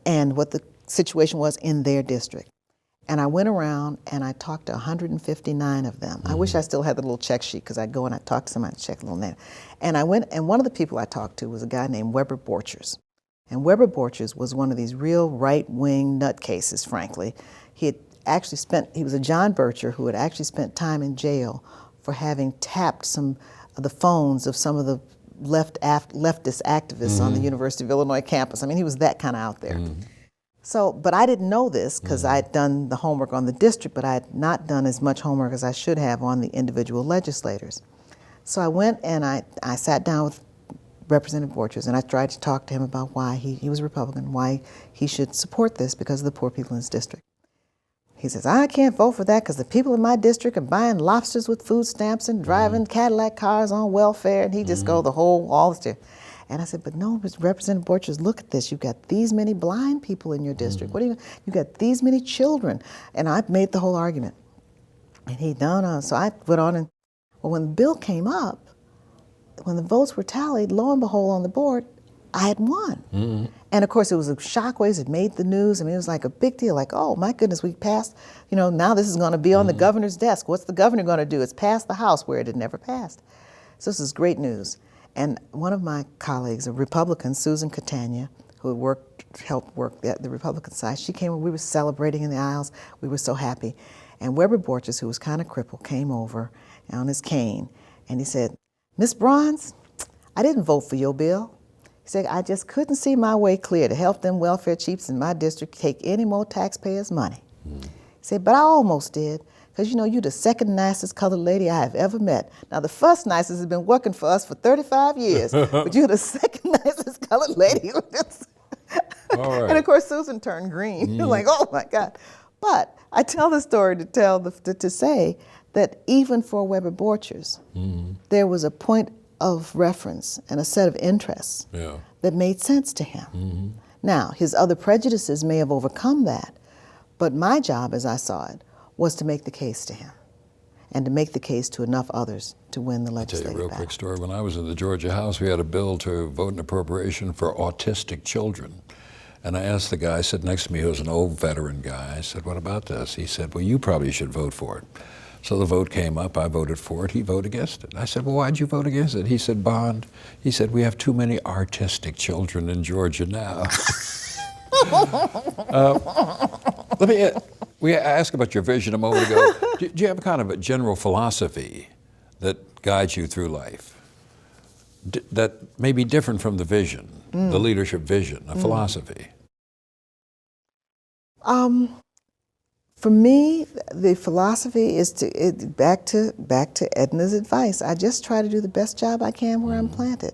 and what the situation was in their district. And I went around and I talked to 159 of them. I wish I still had the little check sheet, because I'd go and I'd talk to somebody to check a little name. And I went, and one of the people I talked to was a guy named Weber Borchers. And Weber Borchers was one of these real right-wing nutcases, frankly. He was a John Bircher who had actually spent time in jail for having tapped some of the phones of some of the leftist activists on the University of Illinois campus. He was that kind of out there. So, but I didn't know this because I had done the homework on the district, but I had not done as much homework as I should have on the individual legislators. So I went and I sat down with Representative Borchers, and I tried to talk to him about why he was a Republican, why he should support this because of the poor people in his district. He says, I can't vote for that because the people in my district are buying lobsters with food stamps and driving Cadillac cars on welfare. And he just go all this. And I said, but no, Representative Borchers, look at this. You've got these many blind people in your district. What do you got these many children. And I made the whole argument. And he, no. So I went on and, well, when the bill came up, when the votes were tallied, lo and behold on the board, I had won. And of course, it was a shockwaves. It made the news. I mean, it was like a big deal. Like, oh my goodness, we passed. You know, now this is going to be on the governor's desk. What's the governor going to do? It's passed the House where it had never passed. So this is great news. And one of my colleagues, a Republican, Susan Catania, who had helped work at the Republican side, she came. We were celebrating in the aisles. We were so happy. And Weber Borchers, who was kind of crippled, came over on his cane, and he said, Miss Bronze, I didn't vote for your bill. He said, I just couldn't see my way clear to help them welfare chiefs in my district take any more taxpayers' money. He said, but I almost did, because you know, you're the second nicest colored lady I have ever met. Now, the first nicest has been working for us for 35 years, but you're the second nicest colored lady. All right. And of course, Susan turned green. You're like, oh my God. But I tell the story to say that even for Weber Borchers, there was a point of reference and a set of interests that made sense to him. Now, his other prejudices may have overcome that, but my job, as I saw it, was to make the case to him and to make the case to enough others to win the legislative I'll tell you a real battle. quick story. When I was in the Georgia House, we had a bill to vote an appropriation for autistic children. And I asked the guy sitting next to me, who was an old veteran guy, I said, what about this? He said, well, you probably should vote for it. So the vote came up, I voted for it, he voted against it. I said, well, why'd you vote against it? He said, Bond, he said, we have too many artistic children in Georgia now. We asked about your vision a moment ago. Do you have a kind of a general philosophy that guides you through life that may be different from the vision, the leadership vision, a philosophy? For me, the philosophy is back to Edna's advice. I just try to do the best job I can where I'm planted.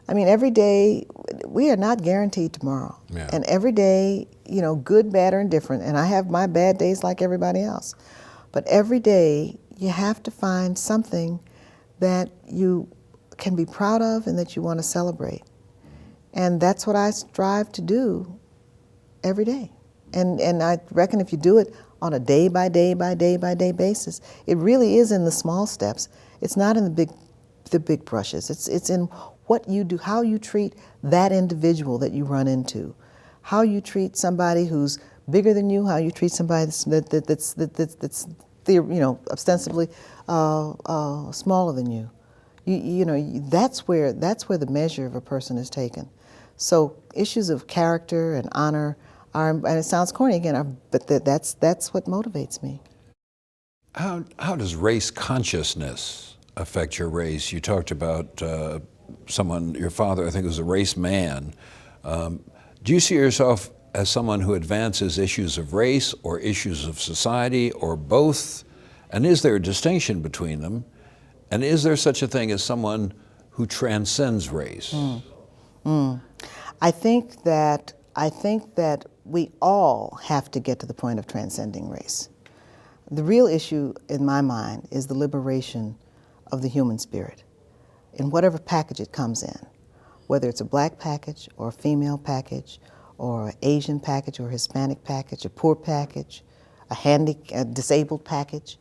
I mean, every day, we are not guaranteed tomorrow. Yeah. And every day, you know, good, bad, or indifferent, and I have my bad days like everybody else. But every day, you have to find something that you can be proud of and that you want to celebrate. And that's what I strive to do every day. And I reckon if you do it on a day by day by day by day basis, it really is in the small steps. It's not in the big brushes. It's in what you do, how you treat that individual that you run into, how you treat somebody who's bigger than you, how you treat somebody that's you know, ostensibly smaller than you. You know, that's where the measure of a person is taken. So issues of character and honor are, and it sounds corny again, but that's what motivates me. How does race consciousness affect your race? You talked about someone, your father, I think, was a race man. Do you see yourself as someone who advances issues of race or issues of society or both? And is there a distinction between them? And is there such a thing as someone who transcends race? I think that we all have to get to the point of transcending race. The real issue in my mind is the liberation of the human spirit in whatever package it comes in, whether it's a black package or a female package or an Asian package or a Hispanic package, a poor package, a disabled package,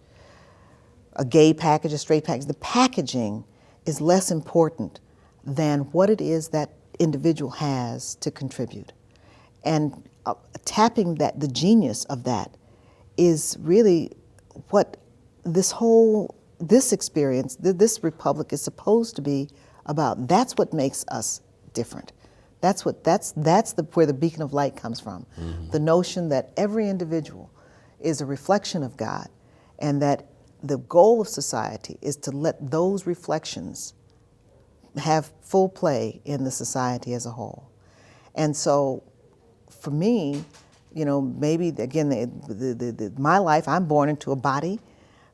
a gay package, a straight package. The packaging is less important than what it is that individual has to contribute. And tapping the genius of that is really what this experience, this republic is supposed to be about. That's what makes us different. That's where the beacon of light comes from. The notion that every individual is a reflection of God, and that the goal of society is to let those reflections have full play in the society as a whole. And so for me, you know, maybe again, my life, I'm born into a body.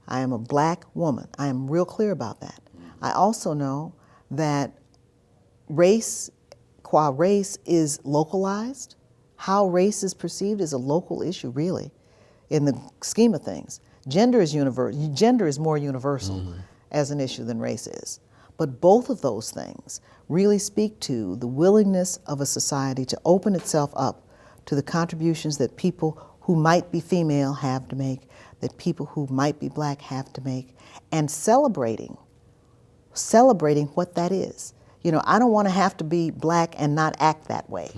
I am a black woman. I am real clear about that. I also know that race, qua race is localized. How race is perceived is a local issue, really. in the scheme of things. Gender is more universal as an issue than race is. But both of those things really speak to the willingness of a society to open itself up to the contributions that people who might be female have to make, that people who might be black have to make, and celebrating what that is. You know, I don't want to have to be black and not act that way.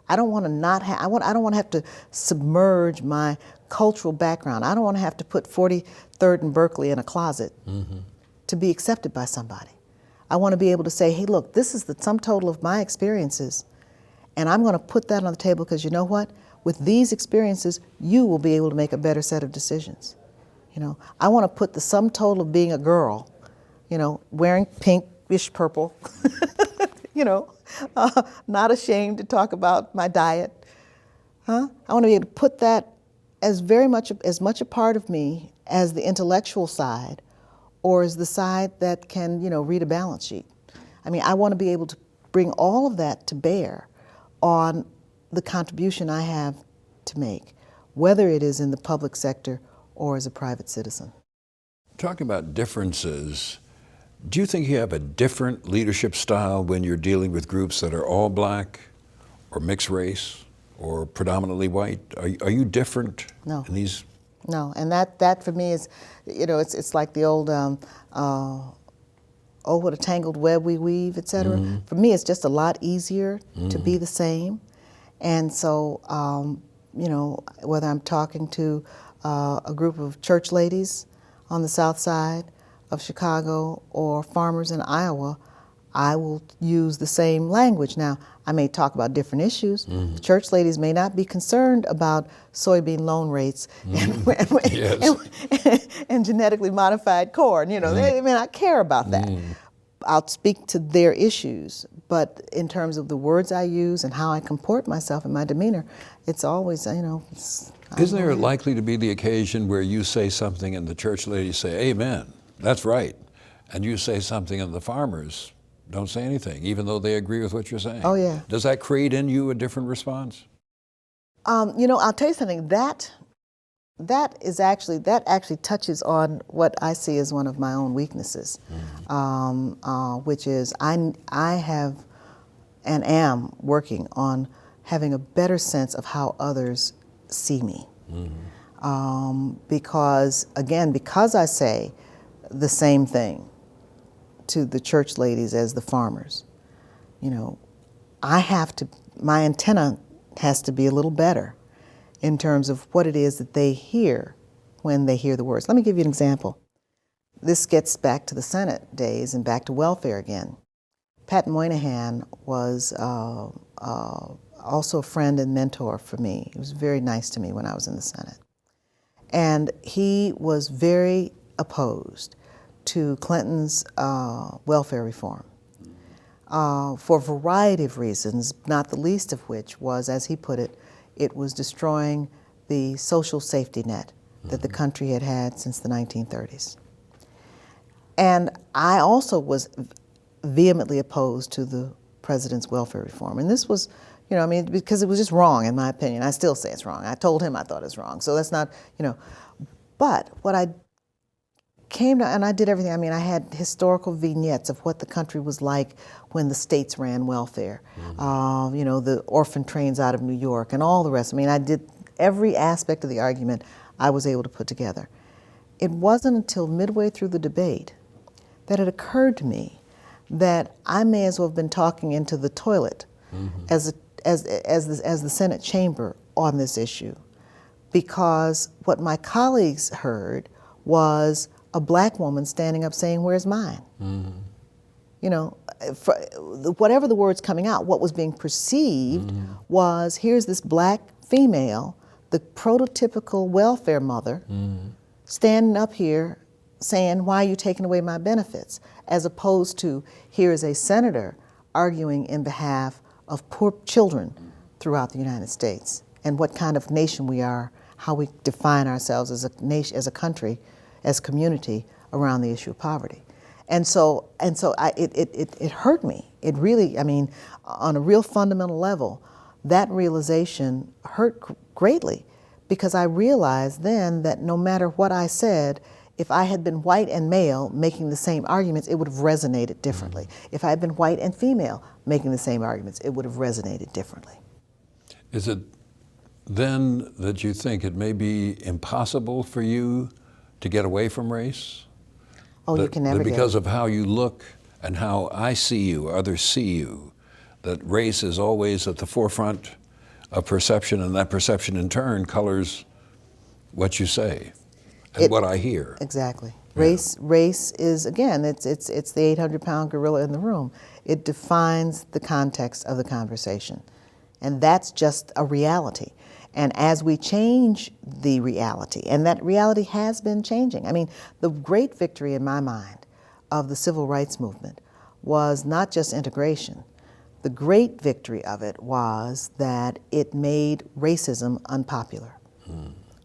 I don't want to not have, I don't want to have to submerge my cultural background. I don't want to have to put 43rd and Berkeley in a closet to be accepted by somebody. I want to be able to say, hey, look, this is the sum total of my experiences, and I'm going to put that on the table because you know what? With these experiences, you will be able to make a better set of decisions. You know, I want to put the sum total of being a girl, you know, wearing pinkish purple, you know, not ashamed to talk about my diet. I want to be able to put that as much a part of me as the intellectual side, or as the side that can, you know, read a balance sheet. I mean, I want to be able to bring all of that to bear on the contribution I have to make, whether it is in the public sector or as a private citizen. Talking about differences, do you think you have a different leadership style when you're dealing with groups that are all black or mixed race or predominantly white? Are you different No. in these? No, and that for me is, you know, it's like the old, oh, what a tangled web we weave, et cetera. For me, it's just a lot easier to be the same. And so, you know, whether I'm talking to a group of church ladies on the south side of Chicago or farmers in Iowa, I will use the same language. Now, I may talk about different issues. The church ladies may not be concerned about soybean loan rates and genetically modified corn. You know, they may not care about that. I'll speak to their issues, but in terms of the words I use and how I comport myself and my demeanor, it's always, you know. Isn't there likely to be the occasion where you say something and the church ladies say, amen, that's right, and you say something and the farmers don't say anything, even though they agree with what you're saying? Oh, yeah. Does that create in you a different response? You know, I'll tell you something, that actually touches on what I see as one of my own weaknesses, which is I have and am working on having a better sense of how others see me. Because I say the same thing to the church ladies as the farmers, you know, my antenna has to be a little better in terms of what it is that they hear when they hear the words. Let me give you an example. This gets back to the Senate days and back to welfare again. Pat Moynihan was also a friend and mentor for me. He was very nice to me when I was in the Senate. And he was very opposed to Clinton's welfare reform for a variety of reasons, not the least of which was, as he put it, it was destroying the social safety net that the country had had since the 1930s. And I also was vehemently opposed to the president's welfare reform. And this was, you know, I mean, because it was just wrong in my opinion. I still say it's wrong. I told him I thought it was wrong. So that's not, you know, but what I came to, and I did everything. I mean, I had historical vignettes of what the country was like when the states ran welfare. You know, the orphan trains out of New York and all the rest. I mean, I did every aspect of the argument I was able to put together. It wasn't until midway through the debate that it occurred to me that I may as well have been talking into the toilet as the Senate chamber on this issue, because what my colleagues heard was a black woman standing up saying, "Where's mine?" You know, whatever the words coming out, what was being perceived was, here's this black female, the prototypical welfare mother, standing up here saying, why are you taking away my benefits? As opposed to, here is a senator arguing in behalf of poor children throughout the United States and what kind of nation we are, how we define ourselves as a nation, as a country, as a community around the issue of poverty. And so it hurt me. It really, I mean, on a real fundamental level, that realization hurt greatly, because I realized then that no matter what I said, if I had been white and male making the same arguments, it would have resonated differently. If I had been white and female making the same arguments, it would have resonated differently. Is it then that you think it may be impossible for you to get away from race? Oh, you can never get because of how you look and how I see you, others see you, that race is always at the forefront of perception, and that perception in turn colors what you say and what I hear. Exactly. Yeah. Race is, again, it's the 800-pound gorilla in the room. It defines the context of the conversation. And that's just a reality. And as we change the reality, and that reality has been changing. I mean, the great victory in my mind of the civil rights movement was not just integration. The great victory of it was that it made racism unpopular,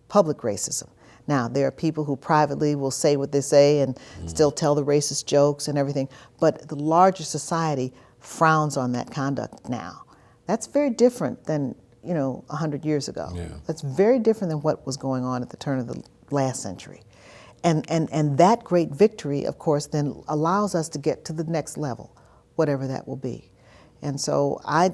public racism. Now, there are people who privately will say what they say and still tell the racist jokes and everything, but the larger society frowns on that conduct now. That's very different than, 100 years ago. Yeah. That's very different than what was going on at the turn of the last century. And that great victory, of course, then allows us to get to the next level, whatever that will be. And so I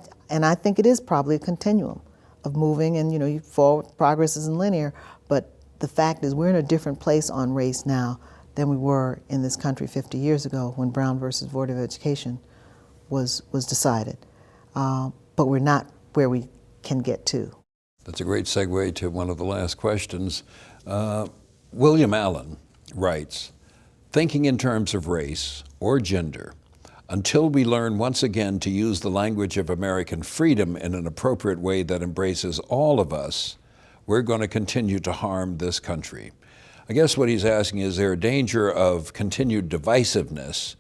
think it is probably a continuum of moving, and forward progress isn't linear, but the fact is we're in a different place on race now than we were in this country 50 years ago when Brown versus Board of Education was decided. But we're not where we can get to. That's a great segue to one of the last questions. William Allen writes, thinking in terms of race or gender, until we learn once again to use the language of American freedom in an appropriate way that embraces all of us, we're going to continue to harm this country. I guess what he's asking is there a danger of continued divisiveness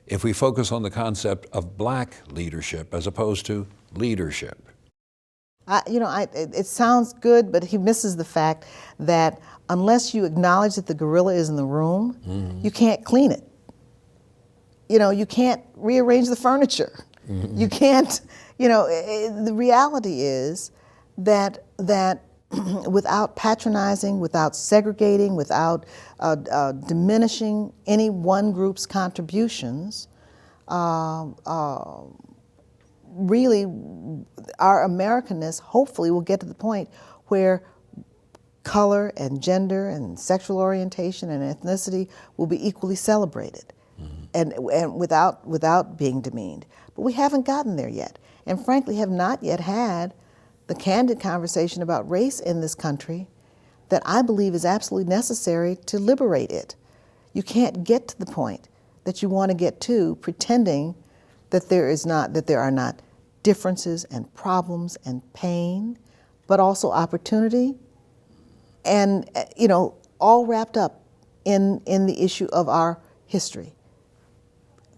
if we focus on the concept of black leadership as opposed to leadership? It sounds good, but he misses the fact that unless you acknowledge that the gorilla is in the room, you can't clean it. You can't rearrange the furniture. You can't, the reality is that without patronizing, without segregating, without diminishing any one group's contributions, really our Americanness hopefully will get to the point where color and gender and sexual orientation and ethnicity will be equally celebrated and without being demeaned. But we haven't gotten there yet, and frankly have not yet had the candid conversation about race in this country that I believe is absolutely necessary to liberate it. You can't get to the point that you want to get to pretending that there are not differences and problems and pain, but also opportunity, and all wrapped up in the issue of our history.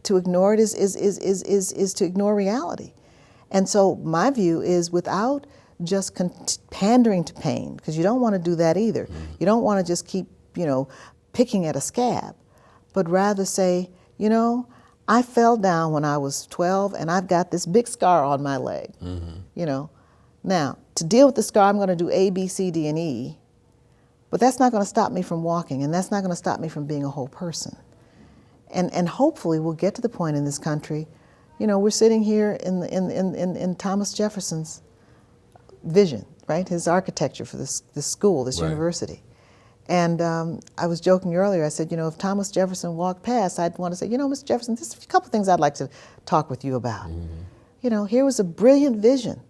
To ignore it is to ignore reality. And so my view is without just pandering to pain, because you don't want to do that either. You don't want to just keep, picking at a scab, but rather say, I fell down when I was 12 and I've got this big scar on my leg. Now, to deal with the scar, I'm going to do A, B, C, D, and E, but that's not going to stop me from walking, and that's not going to stop me from being a whole person. And hopefully we'll get to the point in this country, we're sitting here in Thomas Jefferson's vision, right? His architecture for this school, this Right. university. And I was joking earlier, I said, if Thomas Jefferson walked past, I'd want to say, Mr. Jefferson, there's a couple things I'd like to talk with you about. Here was a brilliant vision,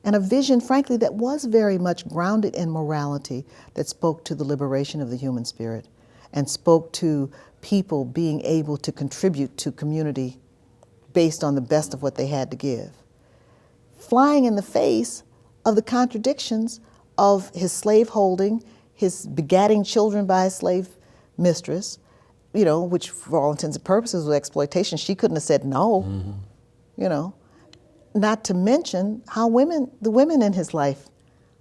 and a vision, frankly, that was very much grounded in morality, that spoke to the liberation of the human spirit and spoke to people being able to contribute to community based on the best of what they had to give. Flying in the face of the contradictions of his slaveholding, his begatting children by a slave mistress, which for all intents and purposes was exploitation. She couldn't have said no, Not to mention how the women in his life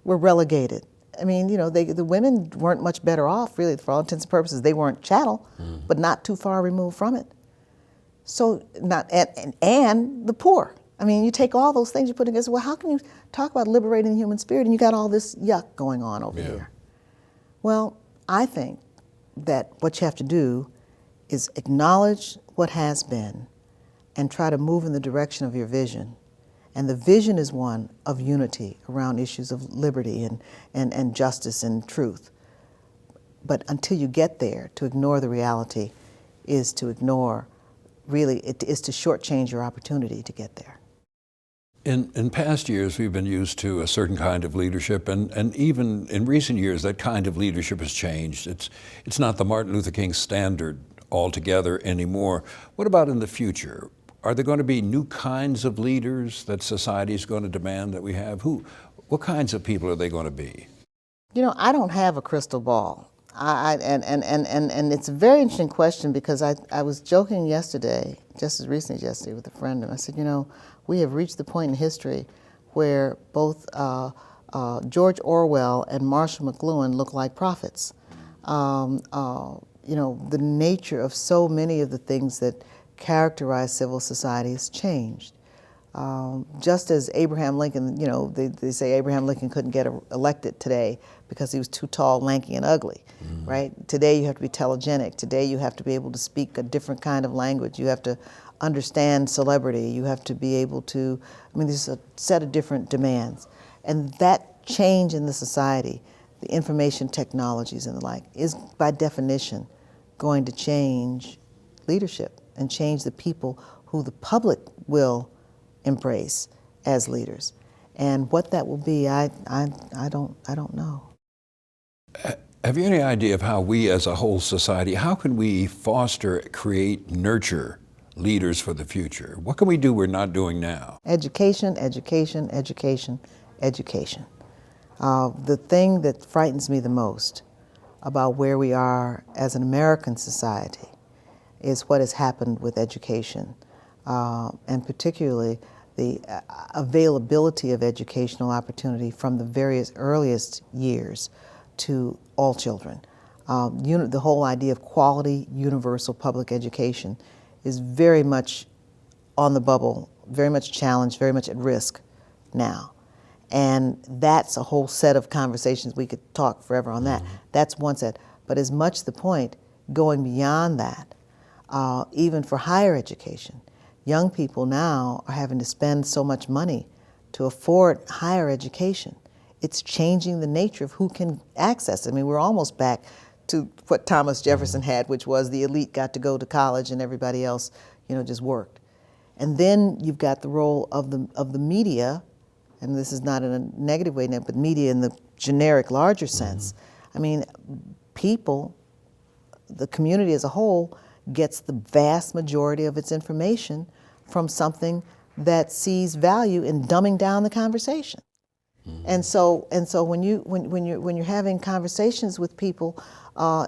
were relegated. I mean, the women weren't much better off, really, for all intents and purposes. They weren't chattel, but not too far removed from it. So and the poor, I mean, you take all those things, you put together, well, how can you talk about liberating the human spirit and you got all this yuck going on over here? Well, I think that what you have to do is acknowledge what has been and try to move in the direction of your vision. And the vision is one of unity around issues of liberty and justice and truth. But until you get there, to ignore the reality is to ignore, really, it is to shortchange your opportunity to get there. In past years, we've been used to a certain kind of leadership, and even in recent years, that kind of leadership has changed. It's not the Martin Luther King standard altogether anymore. What about in the future? Are there going to be new kinds of leaders that society is going to demand that we have? What kinds of people are they going to be? You know, I don't have a crystal ball. And it's a very interesting question because I was joking yesterday, just as recently as yesterday, with a friend, and I said, you know, we have reached the point in history where both George Orwell and Marshall McLuhan look like prophets. You know, the nature of so many of the things that characterize civil society has changed. Just as Abraham Lincoln, you know, they say Abraham Lincoln couldn't get elected today because he was too tall, lanky, and ugly, right? Today you have to be telegenic. Today you have to be able to speak a different kind of language. You have to understand celebrity. You have to be able to, I mean, there's a set of different demands. And that change in the society, the information technologies and the like, is by definition going to change leadership and change the people who the public will embrace as leaders. And what that will be, I don't know. Have you any idea of how we as a whole society, how can we foster, create, nurture leaders for the future? What can we do we're not doing now? Education, education, education, education. The thing that frightens me the most about where we are as an American society is what has happened with education, and particularly the availability of educational opportunity from the various earliest years to all children. The whole idea of quality, universal public education is very much on the bubble, very much challenged, very much at risk now. And that's a whole set of conversations. We could talk forever on that. That's one set. But as much the point, going beyond that, even for higher education, young people now are having to spend so much money to afford higher education. It's changing the nature of who can access it. I mean, we're almost back to what Thomas Jefferson had, which was the elite got to go to college and everybody else, you know, just worked. And then you've got the role of the media, and this is not in a negative way, but media in the generic, larger sense. I mean, people, the community as a whole, gets the vast majority of its information from something that sees value in dumbing down the conversation. And so when you're having conversations with people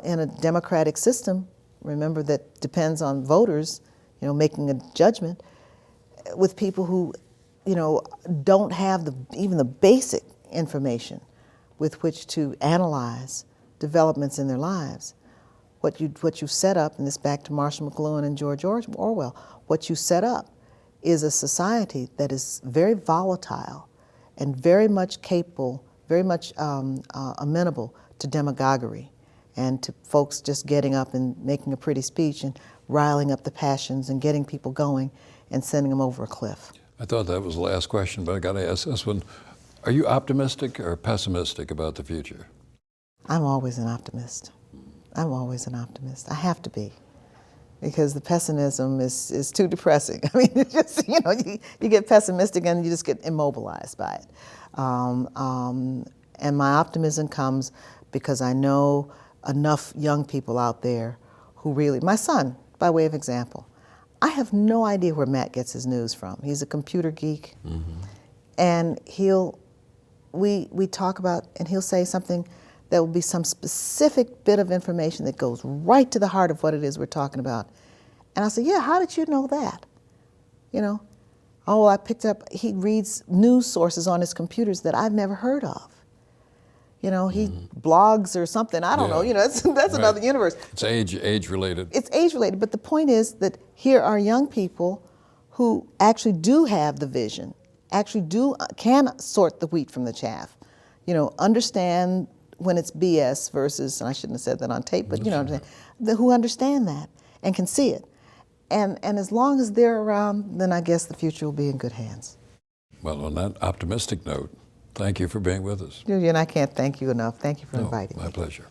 in a democratic system, remember that depends on voters, you know, making a judgment, with people who, you know, don't have even the basic information with which to analyze developments in their lives. What you've set up, and this back to Marshall McLuhan and George Orwell, what you set up is a society that is very volatile and very much capable, very much amenable to demagoguery and to folks just getting up and making a pretty speech and riling up the passions and getting people going and sending them over a cliff. I thought that was the last question, but I got to ask this one. Are you optimistic or pessimistic about the future? I'm always an optimist. I'm always an optimist. I have to be, because the pessimism is too depressing. I mean, it's just, you know, you get pessimistic and you just get immobilized by it. And my optimism comes because I know enough young people out there who really, my son, by way of example, I have no idea where Matt gets his news from. He's a computer geek, and we talk about, and he'll say something that will be some specific bit of information that goes right to the heart of what it is we're talking about. And I'll say, yeah, how did you know that? You know, oh, I picked up, he reads news sources on his computers that I've never heard of. You know, he blogs or something, I don't know, you know, that's right. Another universe. It's age related. It's age related, but the point is that here are young people who actually do have the vision, actually can sort the wheat from the chaff, understand when it's BS versus, and I shouldn't have said that on tape, but who understand that and can see it. And as long as they're around, then I guess the future will be in good hands. Well, on that optimistic note, thank you for being with us. Julian, I can't thank you enough. Thank you for inviting me. My pleasure.